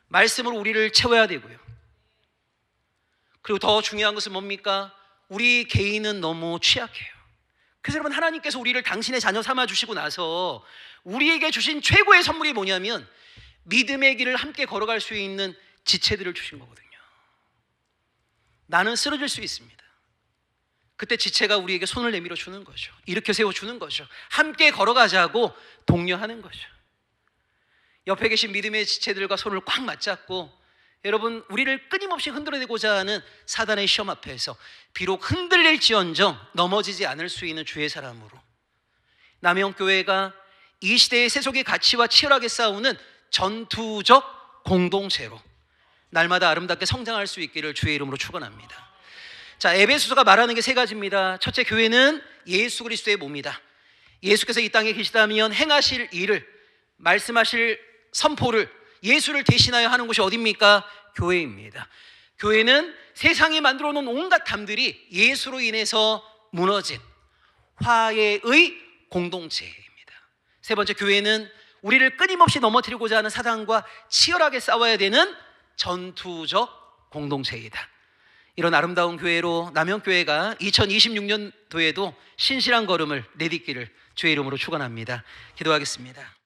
[SPEAKER 1] 말씀으로 우리를 채워야 되고요. 그리고 더 중요한 것은 뭡니까? 우리 개인은 너무 취약해요. 그래서 여러분, 하나님께서 우리를 당신의 자녀 삼아주시고 나서 우리에게 주신 최고의 선물이 뭐냐면 믿음의 길을 함께 걸어갈 수 있는 지체들을 주신 거거든요. 나는 쓰러질 수 있습니다. 그때 지체가 우리에게 손을 내밀어 주는 거죠. 일으켜 세워주는 거죠. 함께 걸어가자고 독려하는 거죠. 옆에 계신 믿음의 지체들과 손을 꽉 맞잡고, 여러분, 우리를 끊임없이 흔들어내고자 하는 사단의 시험 앞에서 비록 흔들릴지언정 넘어지지 않을 수 있는 주의 사람으로, 남영교회가 이 시대의 세속의 가치와 치열하게 싸우는 전투적 공동체로 날마다 아름답게 성장할 수 있기를 주의 이름으로 축원합니다. 자, 에베소서가 말하는 게 세 가지입니다. 첫째, 교회는 예수 그리스도의 몸이다. 예수께서 이 땅에 계시다면 행하실 일을, 말씀하실 선포를 예수를 대신하여 하는 곳이 어디입니까? 교회입니다. 교회는 세상이 만들어 놓은 온갖 담들이 예수로 인해서 무너진 화해의 공동체입니다. 세 번째, 교회는 우리를 끊임없이 넘어뜨리고자 하는 사단과 치열하게 싸워야 되는 전투적 공동체이다. 이런 아름다운 교회로 남영교회가 2026년도에도 신실한 걸음을 내딛기를 주의 이름으로 축원합니다. 기도하겠습니다.